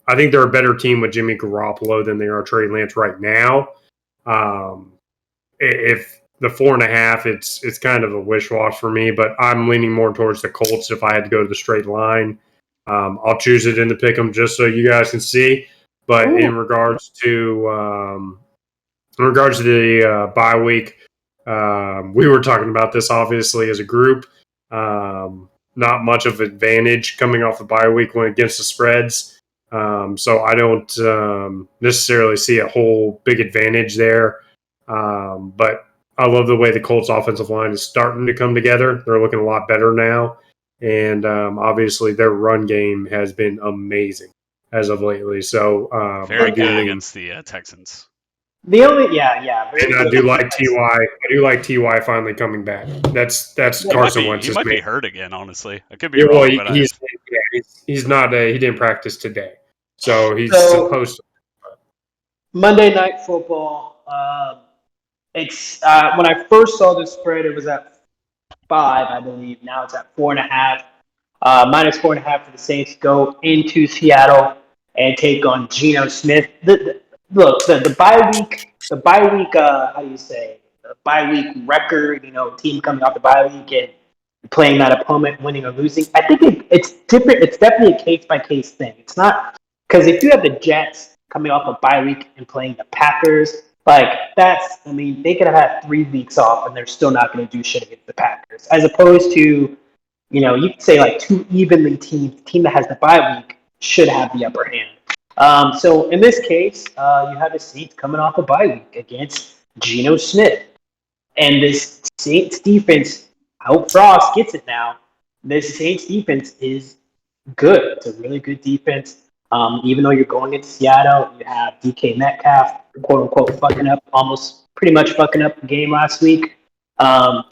I think they're a better team with Jimmy Garoppolo than they are Trey Lance right now. If the 4.5, it's kind of a wish wash for me, but I'm leaning more towards the Colts if I had to go to the straight line. I'll choose it in the pick'em just so you guys can see. But in regards to the bye week, we were talking about this obviously as a group. Not much of advantage coming off the bye week when against the spreads. So I don't necessarily see a whole big advantage there. But I love the way the Colts offensive line is starting to come together. They're looking a lot better now. And obviously their run game has been amazing as of lately. So very good against the Texans. The only and I do like Ty. I do like Ty finally coming back. That's Carson Wentz. He might be hurt again. Honestly, I could be wrong. But he's not. He didn't practice today, so he's supposed to. Monday Night Football. It's when I first saw this spread, it was at 5, I believe. Now it's at 4.5. Minus 4.5 for the Saints go into Seattle and take on Geno Smith. Look, the bye week, how do you say, the bye week record, team coming off the bye week and playing that opponent, winning or losing. I think it's different. It's definitely a case-by-case thing. It's not, because if you have the Jets coming off a bye week and playing the Packers, they could have had 3 weeks off and they're still not going to do shit against the Packers. As opposed to, you could say like 2 evenly teams, the team that has the bye week should have the upper hand. So in this case, you have the Saints coming off a bye week against Geno Smith. And this Saints defense, I hope Frost gets it now. This Saints defense is good. It's a really good defense. Even though you're going into Seattle, you have DK Metcalf, quote unquote, pretty much fucking up the game last week.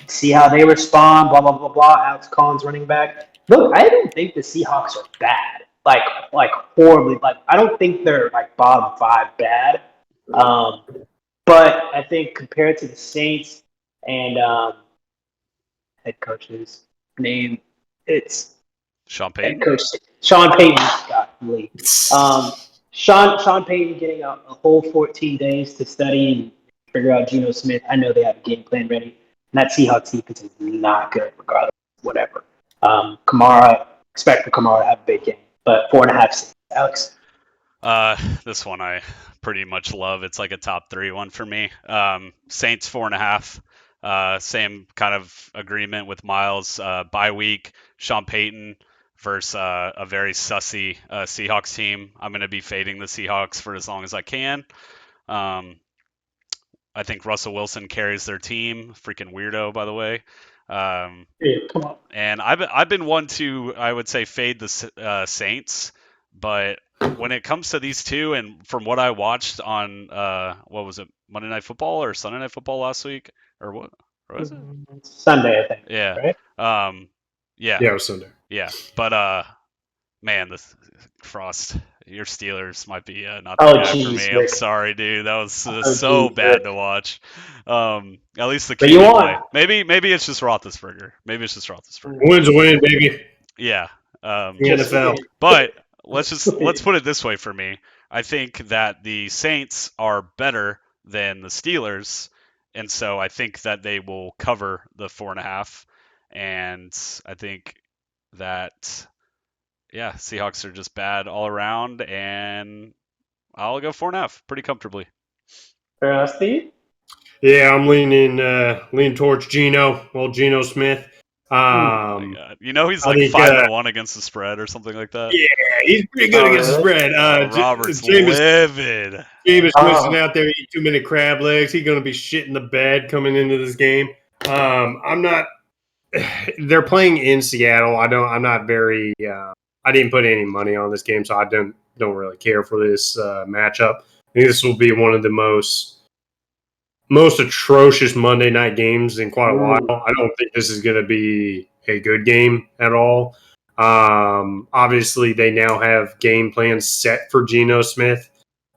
See how they respond, blah, blah, blah, blah. Alex Collins running back. Look, I don't think the Seahawks are bad. Like horribly. I don't think they're bottom 5 bad. But I think compared to the Saints and head coach's name, it's Sean Payton. Head coach Sean Payton. Sean Payton getting a whole 14 days to study and figure out Geno Smith. I know they have a game plan ready. And that Seahawks defense is not good, regardless. Whatever. Expect Kamara to have a big game. But 4.5, Alex. This one I pretty much love. It's like a top 3 one for me. Saints 4.5. Same kind of agreement with Miles. Bye week. Sean Payton versus a very sussy Seahawks team. I'm going to be fading the Seahawks for as long as I can. I think Russell Wilson carries their team. Freaking weirdo, by the way. Yeah, come on. And I've been one to, I would say, fade the Saints, but when it comes to these two, and from what I watched on what was it, Monday Night Football or Sunday Night Football last week, or what was it? Sunday, I think. Yeah. Right? Yeah. Yeah, it was Sunday. Yeah. But man, the Frost, your Steelers might be not the Oh, guy for jeez, me. I'm Rick. sorry, dude. That was so geez, bad Rick. to watch. At least the But you QB won. play. Maybe it's just Roethlisberger. Maybe it's just Roethlisberger. Win's a win, baby. Yeah. The Just NFL. win. But let's put it this way for me. I think that the Saints are better than the Steelers, and so I think that they will cover the 4.5. And I think that Seahawks are just bad all around, and I'll go 4.5 pretty comfortably. Fair enough, Steve? Yeah, I'm leaning towards Geno. Well, Geno Smith. Oh my God. You know he's I like think, 5-1 against the spread or something like that. Yeah, he's pretty good Oh, against the really? spread. Robert's Jameis livid. Winston out there eating 2-minute crab legs. He's going to be shit in the bed coming into this game. I'm not. They're playing in Seattle. I'm not very. I didn't put any money on this game, so I don't really care for this matchup. I think this will be one of the most atrocious Monday night games in quite a while. I don't think this is going to be a good game at all. Obviously, they now have game plans set for Geno Smith.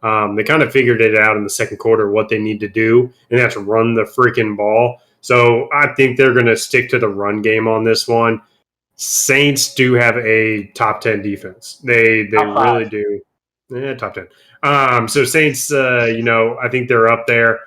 They kind of figured it out in the second quarter what they need to do, and that's run the freaking ball. So I think they're going to stick to the run game on this one. Saints do have a top 10 defense. They really do. Yeah, top 10. So Saints, I think they're up there.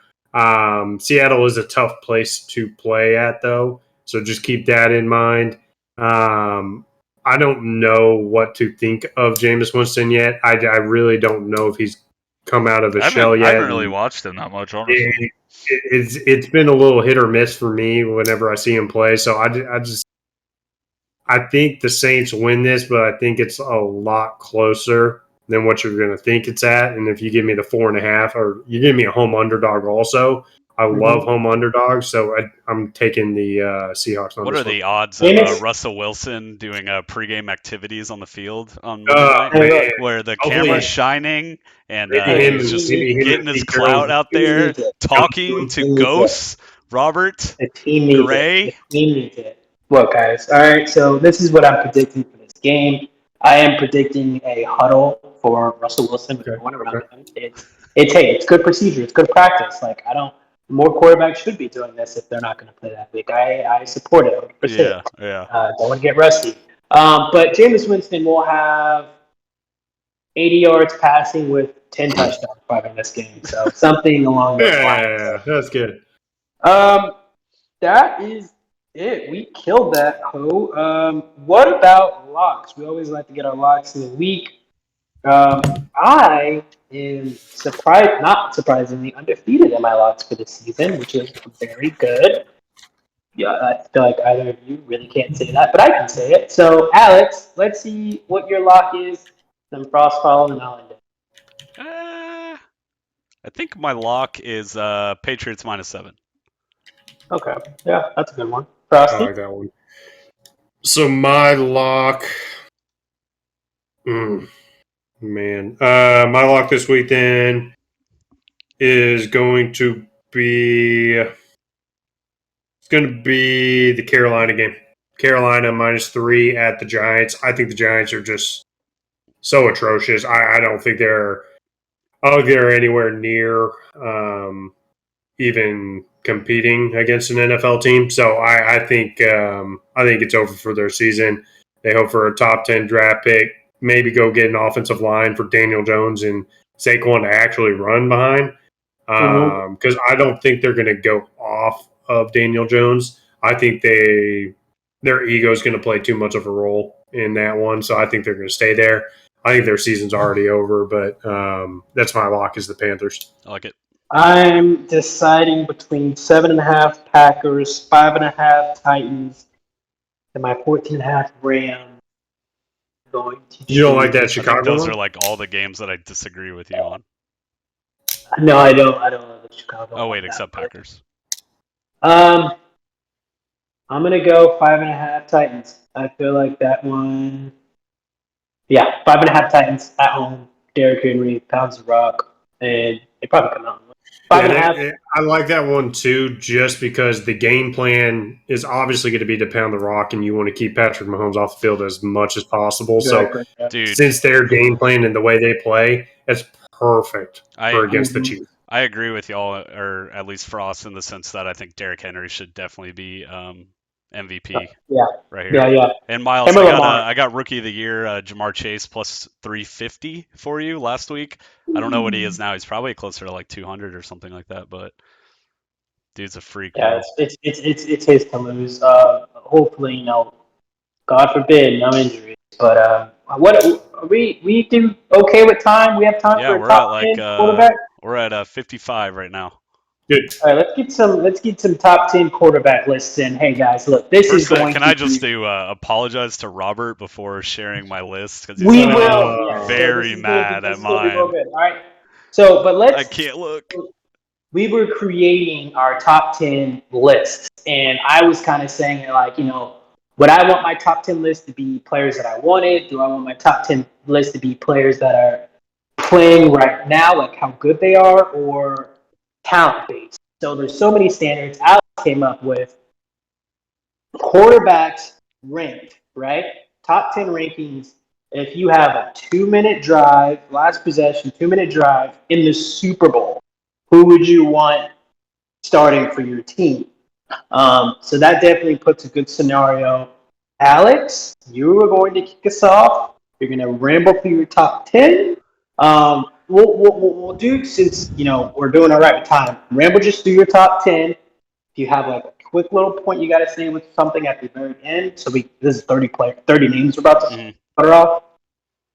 Seattle is a tough place to play at, though. So just keep that in mind. I don't know what to think of Jameis Winston yet. I really don't know if he's come out of a shell yet. I haven't really watched him that much, honestly. It's been a little hit or miss for me whenever I see him play. So I think the Saints win this, but I think it's a lot closer than what you're going to think it's at. And if you give me the 4.5, or you give me a home underdog also, I love home underdogs, so I'm taking the Seahawks on What this are one. the odds of Russell Wilson doing pregame activities on the field on Monday night, where the camera's shining and he's just getting his clout out there, talking to ghosts? Robert The team needs Gray. it. The team needs it. Look, guys. All right, so this is what I'm predicting for this game. I am predicting a huddle for Russell Wilson with everyone around him. It's good procedure. It's good practice. Like more quarterbacks should be doing this if they're not going to play that week. I support it 100%. Yeah. Don't want to get rusty. But Jameis Winston will have 80 yards passing with 10 touchdowns probably in this game. So something along those lines. Yeah, that's good. That is it. We killed that, Ho. What about locks? We always like to get our locks of the week. I am not surprisingly, undefeated in my locks for the season, which is very good. Yeah, I feel like either of you really can't say that, but I can say it. So, Alex, let's see what your lock is. Then Frost follow, and I'll end it. I think my lock is Patriots -7. Okay, yeah, that's a good one. Frosty? I like that one. So my lock, my lock this week then is going to be the Carolina game. Carolina -3 at the Giants. I think the Giants are just so atrocious. I don't think they're anywhere near even competing against an NFL team. So I think it's over for their season. They hope for a top 10 draft pick, maybe go get an offensive line for Daniel Jones and Saquon to actually run behind. Because I don't think they're going to go off of Daniel Jones. I think their ego is going to play too much of a role in that one. So I think they're going to stay there. I think their season's already over, but that's my lock is the Panthers. I like it. I'm deciding between 7.5 Packers, 5.5 Titans, and my 14.5 Rams. going to. You don't like that I think Chicago those one? are like all the games that I disagree with you on. No, I don't. I don't love the Chicago Oh one wait, that except much. Packers. I'm gonna go 5.5 Titans. I feel like that one. Yeah, 5.5 Titans at home. Derrick Henry pounds the rock, and they probably come out and win. Five Yeah, and a half. I like that one too, just because the game plan is obviously going to be to pound the rock, and you want to keep Patrick Mahomes off the field as much as possible. So, Exactly. Yeah. Dude, since their game plan and the way they play, it's perfect for I against the Mhm. Chiefs. I agree with y'all, or at least for us, in the sense that I think Derrick Henry should definitely be MVP Yeah. right here. Yeah. Yeah. And Miles, Him or Lamar. I got Rookie of the Year Jamar Chase plus 350 for you last week. I don't know what he is now. He's probably closer to like 200 or something like that. But dude's a freak, Yeah, man. it's his to lose. Hopefully, God forbid, no injuries. But what are we do okay with time? We have time Yeah, for a we're at top 10 like quarterback. we're at 55 right now. Good. All right, let's get some top 10 quarterback lists in. Hey guys, look, this is First, going can to I just be. do apologize to Robert before sharing my list because he's We gonna be will. Yes. Uh, So very mad this at is going to be real mine. good. All right. So, but I let's. can't look. We were creating our top 10 lists, and I was kind of saying like, would I want my top 10 list to be players that I wanted? Do I want my top 10 list to be players that are playing right now, like how good they are, or talent based? So there's so many standards. Alex came up with quarterbacks ranked, right? Top 10 rankings. If you have a 2-minute drive, last possession, 2-minute drive in the Super Bowl, who would you want starting for your team? So that definitely puts a good scenario. Alex, you are going to kick us off. You're going to ramble through your top 10. We'll do, since we're doing all right with time. Ramble just through your top 10. If you have like a quick little point you got to say with something at the very end. So this is 30 names we're about to Mhm. put her off.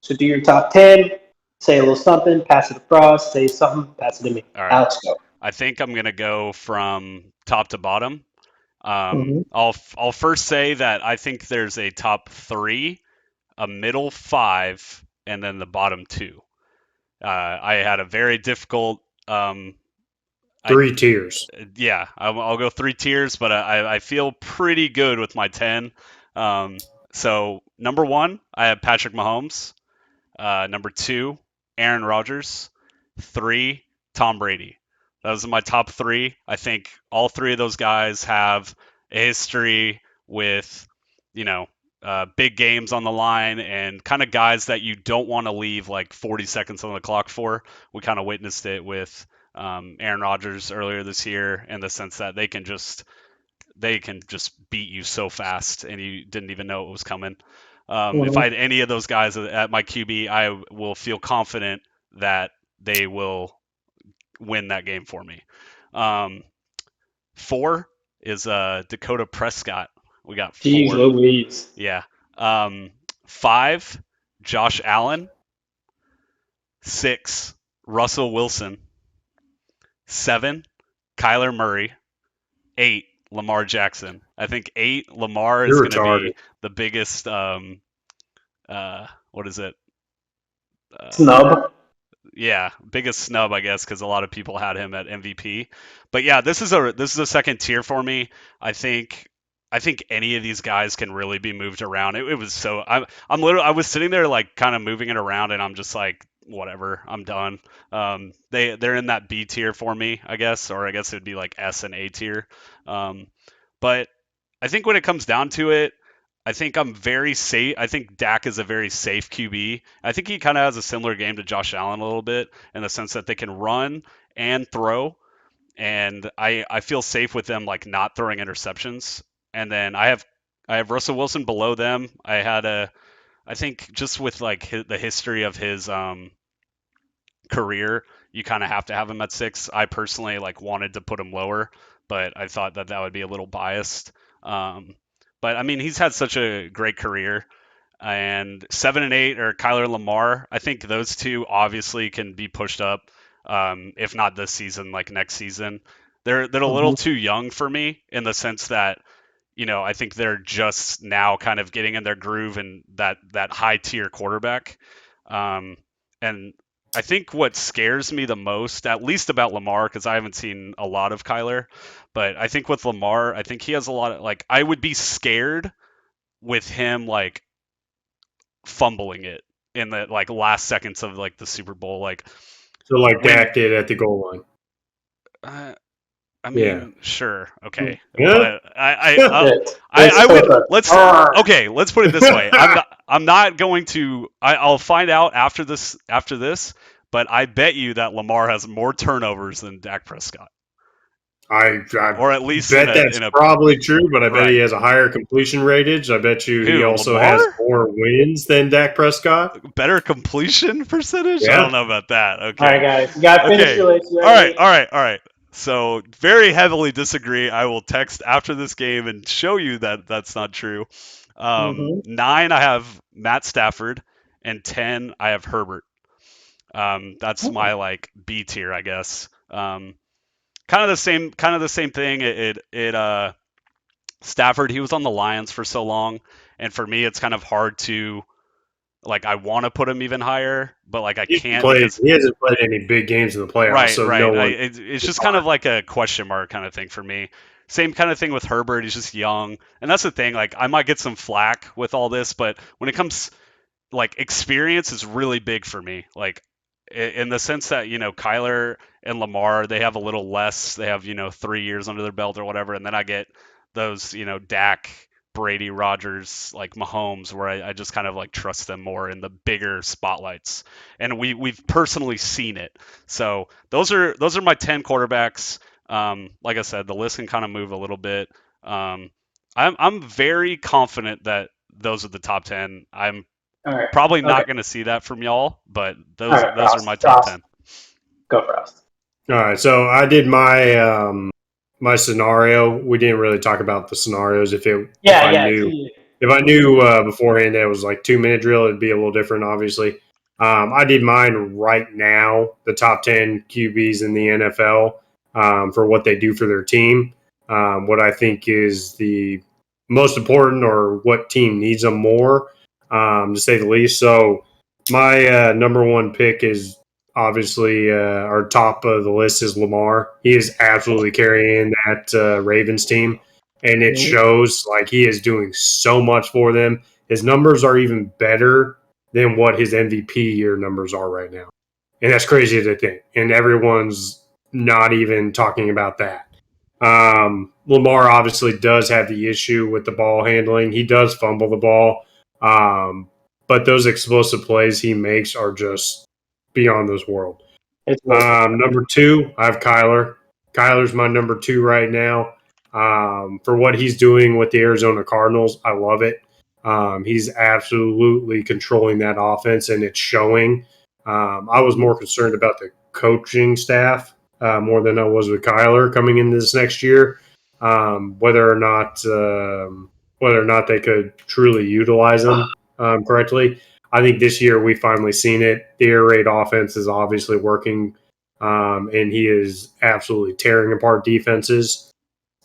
So do your top 10. Say a little something. Pass it across. Say something. Pass it to me. All right. Alex, go. I think I'm gonna go from top to bottom. Mm-hmm. I'll first say that I think there's a top three, a middle five, and then the bottom two. I had a very difficult. three tiers. I'll go three tiers, but I feel pretty good with my 10. So number one, I have Patrick Mahomes. Number two, Aaron Rodgers. Three, Tom Brady. Those are my top three. I think all three of those guys have a history with, you know, big games on the line and kind of guys that you don't want to leave like 40 seconds on the clock for. We kind of witnessed it with Aaron Rodgers earlier this year in the sense that they can just beat you so fast and you didn't even know it was coming. If I had any of those guys at my QB, I will feel confident that they will win that game for me. Four is Dakota Prescott. We got Jeez four. Louise. Yeah. Five, Josh Allen. Six, Russell Wilson. Seven, Kyler Murray. Eight, Lamar Jackson. I think eight, Lamar is You're going to retarded. be the biggest. What is it? Snub. Yeah, biggest snub, I guess, because a lot of people had him at MVP. But yeah, this is a second tier for me. I think any of these guys can really be moved around. It was so I was sitting there like kind of moving it around, and I'm just like whatever, I'm done. They're in that B tier for me, I guess, or I guess it'd be like S and A tier. But I think when it comes down to it, I think I'm very safe. I think Dak is a very safe QB. I think he kind of has a similar game to Josh Allen a little bit in the sense that they can run and throw, and I feel safe with them like not throwing interceptions. And then I have Russell Wilson below them. I think just with like the history of his career, you kind of have to have him at 6. I personally like wanted to put him lower, but I thought that that would be a little biased. Um, but I mean, he's had such a great career. And 7 and 8 are Kyler and Lamar. I think those two obviously can be pushed up, if not this season, like next season. They're a little too young for me in the sense that I think they're just now kind of getting in their groove and that high tier quarterback. And I think what scares me the most, at least about Lamar, because I haven't seen a lot of Kyler, but I think with Lamar, I think he has a lot of I would be scared with him fumbling it in the last seconds of the Super Bowl, So like when Dak did at the goal line. I Yeah. mean, sure, okay, Yeah. but I would let's put it this way. I'm not going to. I'll find out after this, but I bet you that Lamar has more turnovers than Dak Prescott, I or at least bet that's probably true, but I bet Right. he has a higher completion ratage. I bet you he Who, also Lamar? has more wins than Dak Prescott. better completion percentage. Yeah. I don't know about that. Okay. All right, guys, you gotta finish your list. You All right. So very heavily disagree. I will text after this game and show you that that's not true. 9, I have Matt Stafford, and 10, I have Herbert. That's my B tier, I guess. Kind of the same thing. Stafford, he was on the Lions for so long, and for me, it's kind of hard to I want to put him even higher, but I can't because he hasn't played any big games in the playoffs. Right. So no one. It's just kind of like a question mark kind of thing for me. Same kind of thing with Herbert. He's just young, and that's the thing. I might get some flack with all this, but when it comes experience is really big for me. In the sense that Kyler and Lamar, they have a little less. They have 3 years under their belt or whatever, and then I get those Dak, Brady, Rodgers, Mahomes, where I just kind of trust them more in the bigger spotlights, and we've personally seen it. So those are my 10 quarterbacks. Like I said, the list can kind of move a little bit. I'm very confident that those are the top 10. I'm probably not going to see that from y'all, but those are my top 10. Go Frost. All right, so I did my my scenario. We didn't really talk about the scenarios. If I knew beforehand that it was 2-minute drill, it'd be a little different, obviously. I did mine right now, the top 10 QBs in the NFL for what they do for their team, what I think is the most important or what team needs them more, to say the least. So my number one pick is obviously our top of the list is Lamar. He is absolutely carrying that Ravens team, and it shows. He is doing so much for them. His numbers are even better than what his MVP year numbers are right now, and that's crazy to think. And everyone's not even talking about that. Lamar obviously does have the issue with the ball handling. He does fumble the ball, but those explosive plays he makes are just beyond this world. Number 2, I have Kyler. Kyler's my number 2 right now. For what he's doing with the Arizona Cardinals, I love it. He's absolutely controlling that offense, and it's showing. I was more concerned about the coaching staff more than I was with Kyler coming into this next year. Whether or not they could truly utilize him correctly. I think this year we finally seen it. The air raid offense is obviously working, and he is absolutely tearing apart defenses.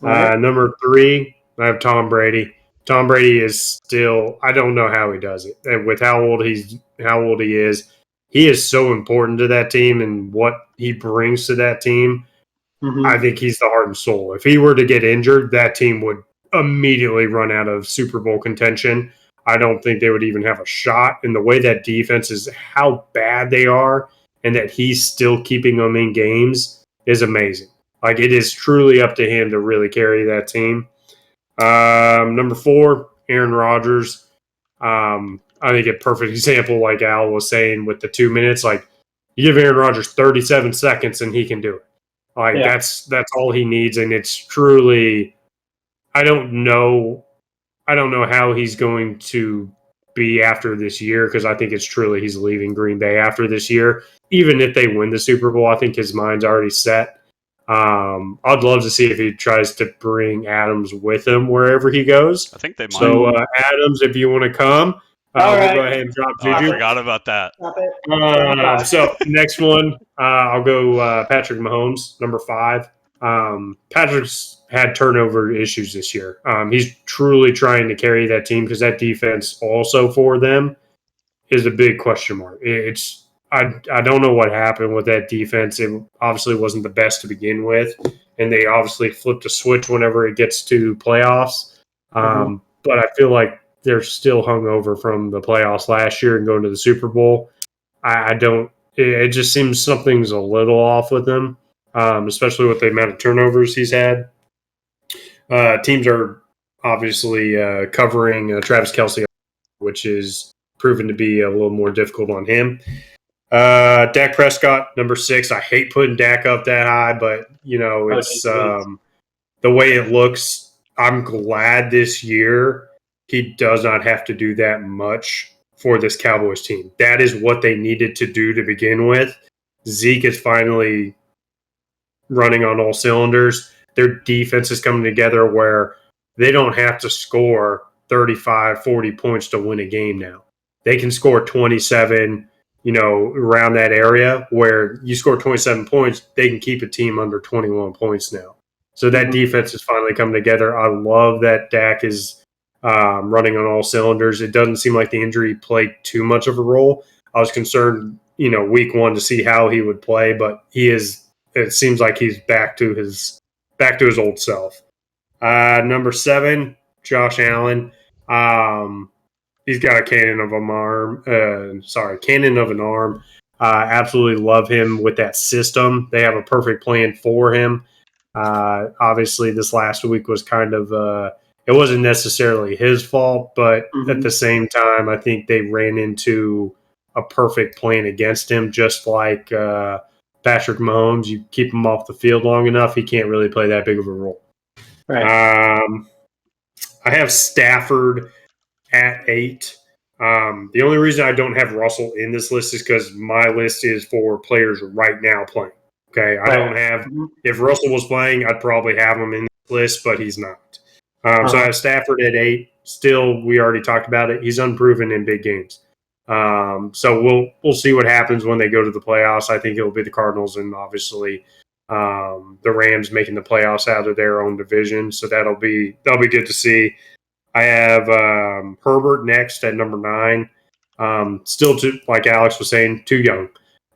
Number 3, I have Tom Brady. Tom Brady is still, I don't know how he does it. And with how old he is, he is so important to that team and what he brings to that team. I think he's the heart and soul. If he were to get injured, that team would immediately run out of Super Bowl contention. I don't think they would even have a shot. And the way that defense is, how bad they are, and that he's still keeping them in games is amazing. It is truly up to him to really carry that team. Number 4, Aaron Rodgers. I think a perfect example, like Al was saying, with the 2 minutes. You give Aaron Rodgers 37 seconds and he can do it. That's all he needs, and it's truly. I don't know how he's going to be after this year, because I think it's truly he's leaving Green Bay after this year. Even if they win the Super Bowl, I think his mind's already set. I'd love to see if he tries to bring Adams with him wherever he goes. I think they might. So, Adams, if you want to come, we'll go ahead and drop Juju. I forgot about that. So next one, I'll go Patrick Mahomes, number 5. Patrick's had turnover issues this year. He's truly trying to carry that team because that defense also for them is a big question mark. I don't know what happened with that defense. It obviously wasn't the best to begin with, and they obviously flipped a switch whenever it gets to playoffs. But I feel like they're still hungover from the playoffs last year and going to the Super Bowl. I don't. It just seems something's a little off with them, especially with the amount of turnovers he's had. Teams are obviously covering Travis Kelce, which is proven to be a little more difficult on him. Dak Prescott, number 6. I hate putting Dak up that high, but it's the way it looks. I'm glad this year he does not have to do that much for this Cowboys team. That is what they needed to do to begin with. Zeke is finally running on all cylinders. Their defense is coming together where they don't have to score 35, 40 points to win a game now. They can score 27, around that area where you score 27 points, they can keep a team under 21 points now. So that defense is finally coming together. I love that Dak is running on all cylinders. It doesn't seem like the injury played too much of a role. I was concerned, week 1 to see how he would play, but it seems like he's back to his old self. Number 7, Josh Allen. He's got a cannon of an arm. Absolutely love him with that system. They have a perfect plan for him. Obviously, this last week was kind of it wasn't necessarily his fault, but at the same time, I think they ran into a perfect plan against him, just like Patrick Mahomes. You keep him off the field long enough, he can't really play that big of a role. Right. I have Stafford at 8. The only reason I don't have Russell in this list is because my list is for players right now playing. Okay, I don't have. If Russell was playing, I'd probably have him in this list, but he's not. So I have Stafford at 8. Still, we already talked about it. He's unproven in big games. So we'll see what happens when they go to the playoffs. I think it'll be the Cardinals and obviously the Rams making the playoffs out of their own division. So that'll be good to see. I have Herbert next at number 9. Still, like Alex was saying, too young.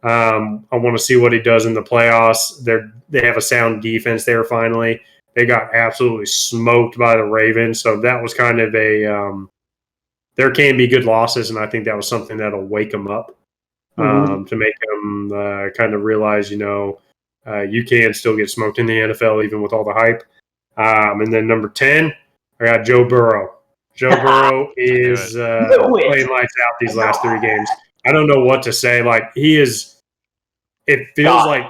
I want to see what he does in the playoffs. They have a sound defense there finally. They got absolutely smoked by the Ravens. So that was kind of there can be good losses, and I think that was something that'll wake them up to make them kind of realize, you can still get smoked in the NFL even with all the hype. And then number 10, I got Joe Burrow. Joe Burrow is playing lights out these last 3 games. I don't know what to say. Like, he is – it feels like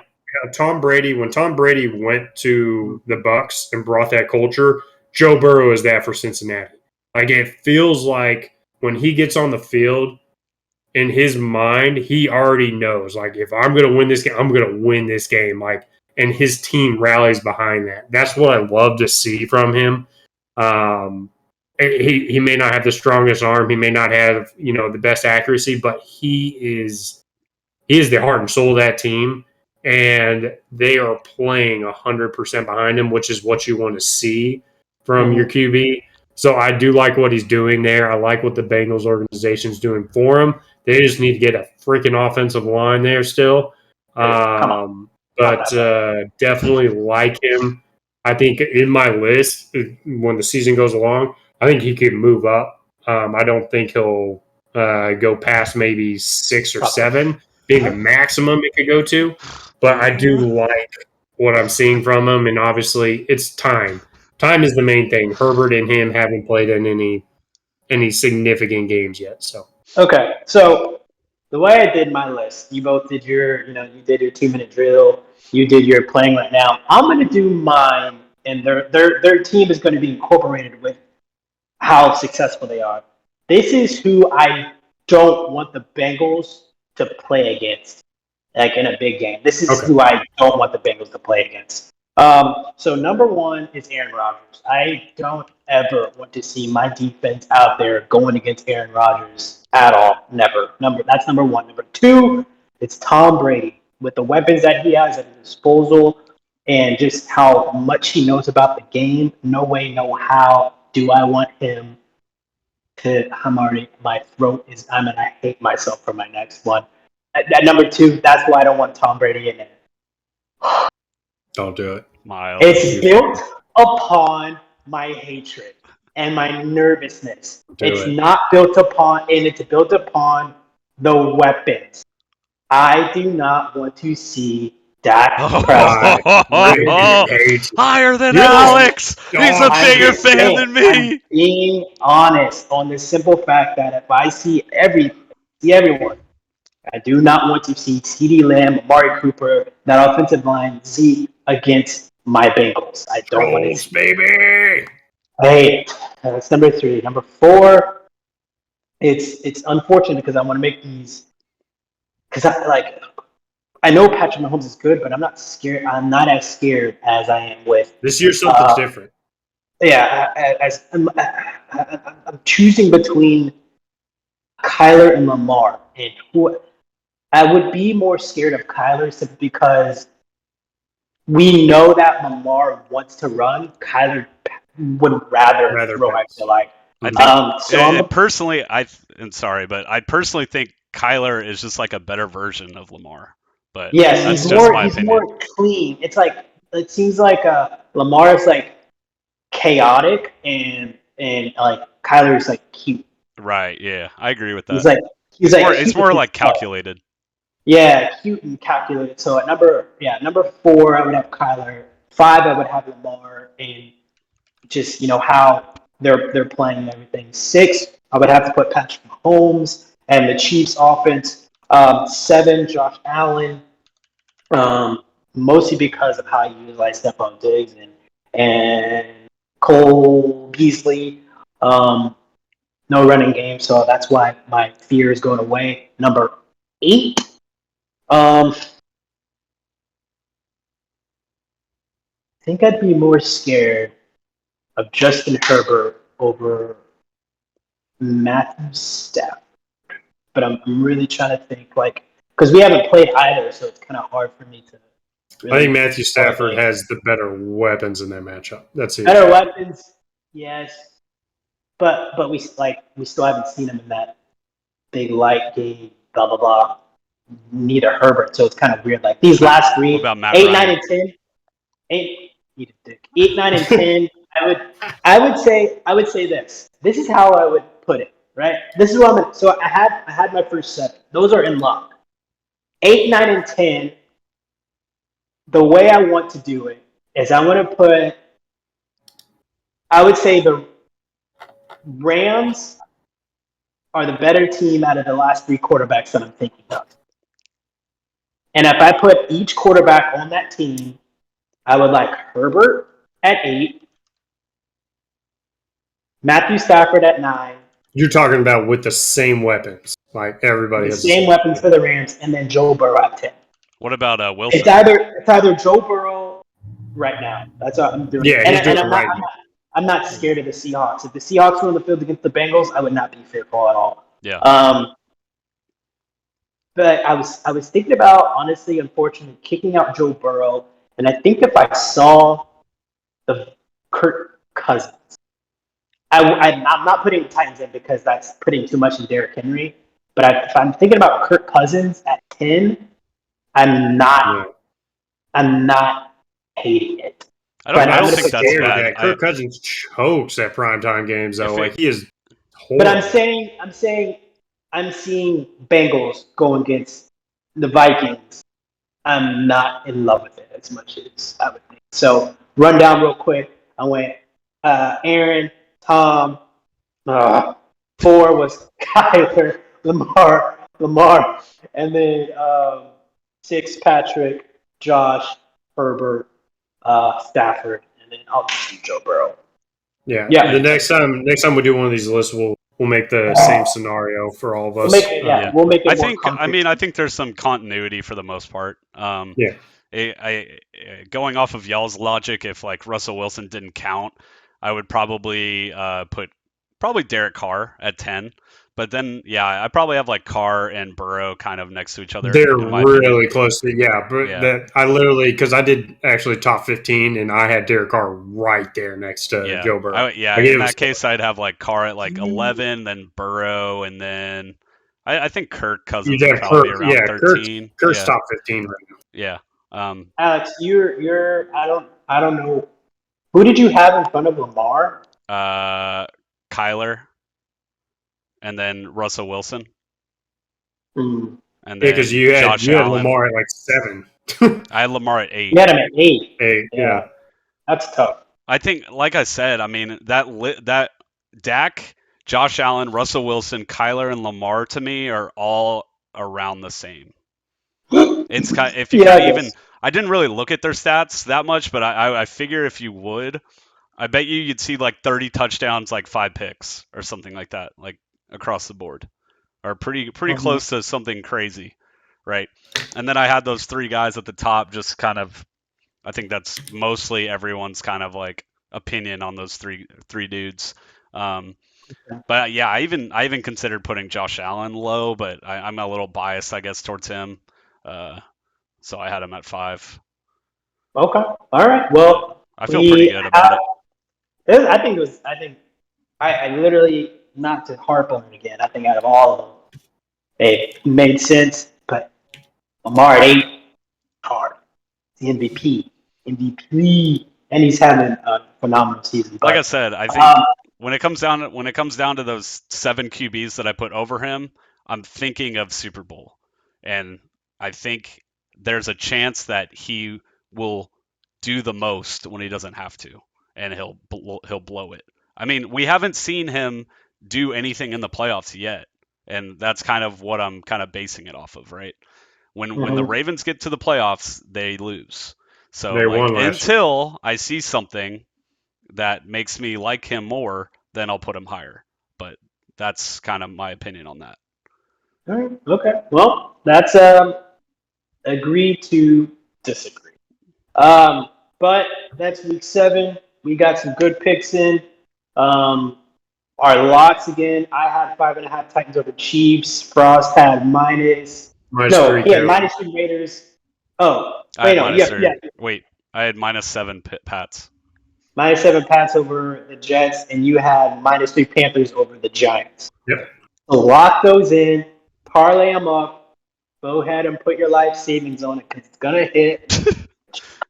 Tom Brady – when Tom Brady went to the Bucs and brought that culture, Joe Burrow is that for Cincinnati. Like, it feels like when he gets on the field, in his mind, he already knows, like, if I'm going to win this game, I'm going to win this game. Like, and his team rallies behind that. That's what I love to see from him. He may not have the strongest arm. He may not have, the best accuracy, but he is the heart and soul of that team. And they are playing 100% behind him, which is what you want to see from your QB. So I do like what he's doing there. I like what the Bengals organization is doing for him. They just need to get a freaking offensive line there still. But definitely like him. I think in my list, when the season goes along, I think he could move up. I don't think he'll go past maybe 6 or 7, being the maximum it could go to. But I do like what I'm seeing from him, and obviously it's time. Time is the main thing. Herbert and him haven't played in any significant games yet. So okay, so the way I did my list, you both did your 2-minute drill. You did your playing right now. I'm going to do mine, and their team is going to be incorporated with how successful they are. This is who I don't want the Bengals to play against, like in a big game. This is who I don't want the Bengals to play against. So number 1 is Aaron Rodgers. I don't ever want to see my defense out there going against Aaron Rodgers at all. Never. That's number 1. Number 2, it's Tom Brady. With the weapons that he has at his disposal, and just how much he knows about the game, no way, no how do I want him to. My throat is. I hate myself for my next one. At number 2, that's why I don't want Tom Brady in it. Don't do it. Miles. It's built upon my hatred and my nervousness. It's not built upon, and it's built upon the weapons. I do not want to see Dak Prescott. Higher than Alex. He's a bigger fan than me. I'm being honest on the simple fact that if I see everyone, I do not want to see CeeDee Lamb, Amari Cooper, that offensive line, Zeke against my Bengals. I don't want to see. Baby. Hey, that's number 3. Number 4, it's unfortunate because I want to make these because I know Patrick Mahomes is good, but I'm not scared. I'm not as scared as I am with this year. Something's different. Yeah, I'm choosing between Kyler and Lamar, and who I would be more scared of Kyler simply because we know that Lamar wants to run. Kyler would rather throw. I feel like. Personally, I'm sorry, but I personally think Kyler is just like a better version of Lamar. But yes, that's he's just more. my He's opinion. more clean. It seems like Lamar is like chaotic and like Kyler is like cute. Right. Yeah, I agree with that. It's more like calculated. Yeah, cute and calculated. So at number 4, I would have Kyler. 5, I would have Lamar, and just how they're playing and everything. 6, I would have to put Patrick Mahomes and the Chiefs offense. 7, Josh Allen. Mostly because of how you utilize Stephon Diggs and Cole Beasley. No running game, so that's why my fear is going away. Number 8. I think I'd be more scared of Justin Herbert over Matthew Stafford. But I'm really trying to think, because we haven't played either, so it's kind of hard for me to. I think Matthew Stafford has the better weapons in that matchup. That's it. Better weapons, yes, but we still haven't seen him in that big light game. Blah blah blah. Neither Herbert, so it's kind of weird. Like these last 3, 8, 9, and 10. 8, 9, and 10. I would say this. This is how I would put it. Right. This is what I'm gonna. So I had my first 7. Those are in luck. 8, 9, and 10. The way I want to do it is I'm gonna put. I would say the Rams are the better team out of the last 3 quarterbacks that I'm thinking of. And if I put each quarterback on that team, I would like Herbert at 8, Matthew Stafford at 9. You're talking about with the same weapons, like everybody has the same weapons for the Rams, and then Joe Burrow at 10. What about Wilson? It's either Joe Burrow right now. That's what I'm doing. Yeah, he's doing it right now. I'm not scared of the Seahawks. If the Seahawks were on the field against the Bengals, I would not be fearful at all. Yeah. But I was thinking about, honestly, unfortunately, kicking out Joe Burrow, and I think if I saw the Kirk Cousins, I'm not putting the Titans in because that's putting too much in Derrick Henry. But if I'm thinking about Kirk Cousins at 10, I'm not hating it. I don't think that's bad. Kirk Cousins chokes at primetime games, though. He is horrible. But I'm seeing Bengals go against the Vikings. I'm not in love with it as much as I would think. So run down real quick. I went Aaron, Tom. 4 was Kyler, Lamar, and then 6 Patrick, Josh, Herbert, Stafford, and then I'll just do Joe Burrow. Yeah. The next time we do one of these lists, we'll make the same scenario for all of us. We'll make it. I think there's some continuity for the most part. Going off of y'all's logic, if like Russell Wilson didn't count, I would probably put Derek Carr at 10. But then, yeah, I probably have like Carr and Burrow kind of next to each other. They're in my really opinion. close to but Yeah. that I literally because I did actually top 15 and I had Derek Carr right there next to Joe Burrow. In that case, I'd have like Carr at like 11, then Burrow, and then I think Kirk Cousins You'd would have probably Kirk, be around 13. Kirk's top 15 right now. Yeah. Alex, you're I don't know. Who did you have in front of Lamar? Kyler, and then Russell Wilson, Mm. and Yeah, then because you had Allen. Lamar at like 7. I had Lamar at 8. You had him at 8. Yeah. That's tough. I think, like I said, I mean that Dak, Josh Allen, Russell Wilson, Kyler, and Lamar to me are all around the same. It's kind if you kind of even. I didn't really look at their stats that much, but I figure if you would, I bet you'd see like 30 touchdowns, like 5 picks or something like that, like across the board, or pretty close to something crazy, right? And then I had those 3 guys at the top, just kind of. I think that's mostly everyone's kind of like opinion on those three dudes. But yeah, I even considered putting Josh Allen low, but I'm a little biased, I guess, towards him. So I had him at 5. Okay. All right. Well, I feel pretty good about it. I think I literally, not to harp on it again, I think out of all of them, it made sense. But Lamar at 8, hard. The MVP, and he's having a phenomenal season. But, like I said, I think when it comes down to those 7 QBs that I put over him, I'm thinking of Super Bowl, and I think there's a chance that he will do the most when he doesn't have to, and he'll blow it. I mean, we haven't seen him do anything in the playoffs yet, and that's kind of what I'm kind of basing it off of, right? When the Ravens get to the playoffs, they lose. So like, until I see something that makes me like him more, then I'll put him higher. But that's kind of my opinion on that. All right. Okay. Well, that's agree to disagree. But that's week 7. We got some good picks in. Our locks again. I had 5.5 Titans over Chiefs. Frost had minus 3 Raiders. Oh, wait, no, yeah. Wait, I had -7 Pats. -7 Pats over the Jets, and you had -3 Panthers over the Giants. Yep. So lock those in, parlay them up, go ahead and put your life savings on it because it's gonna hit.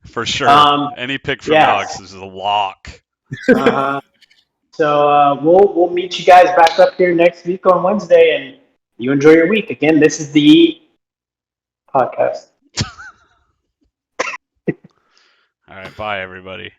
For sure. Any pick for dogs is a lock. So we'll meet you guys back up here next week on Wednesday, and you enjoy your week. Again, this is the podcast. All right, bye everybody.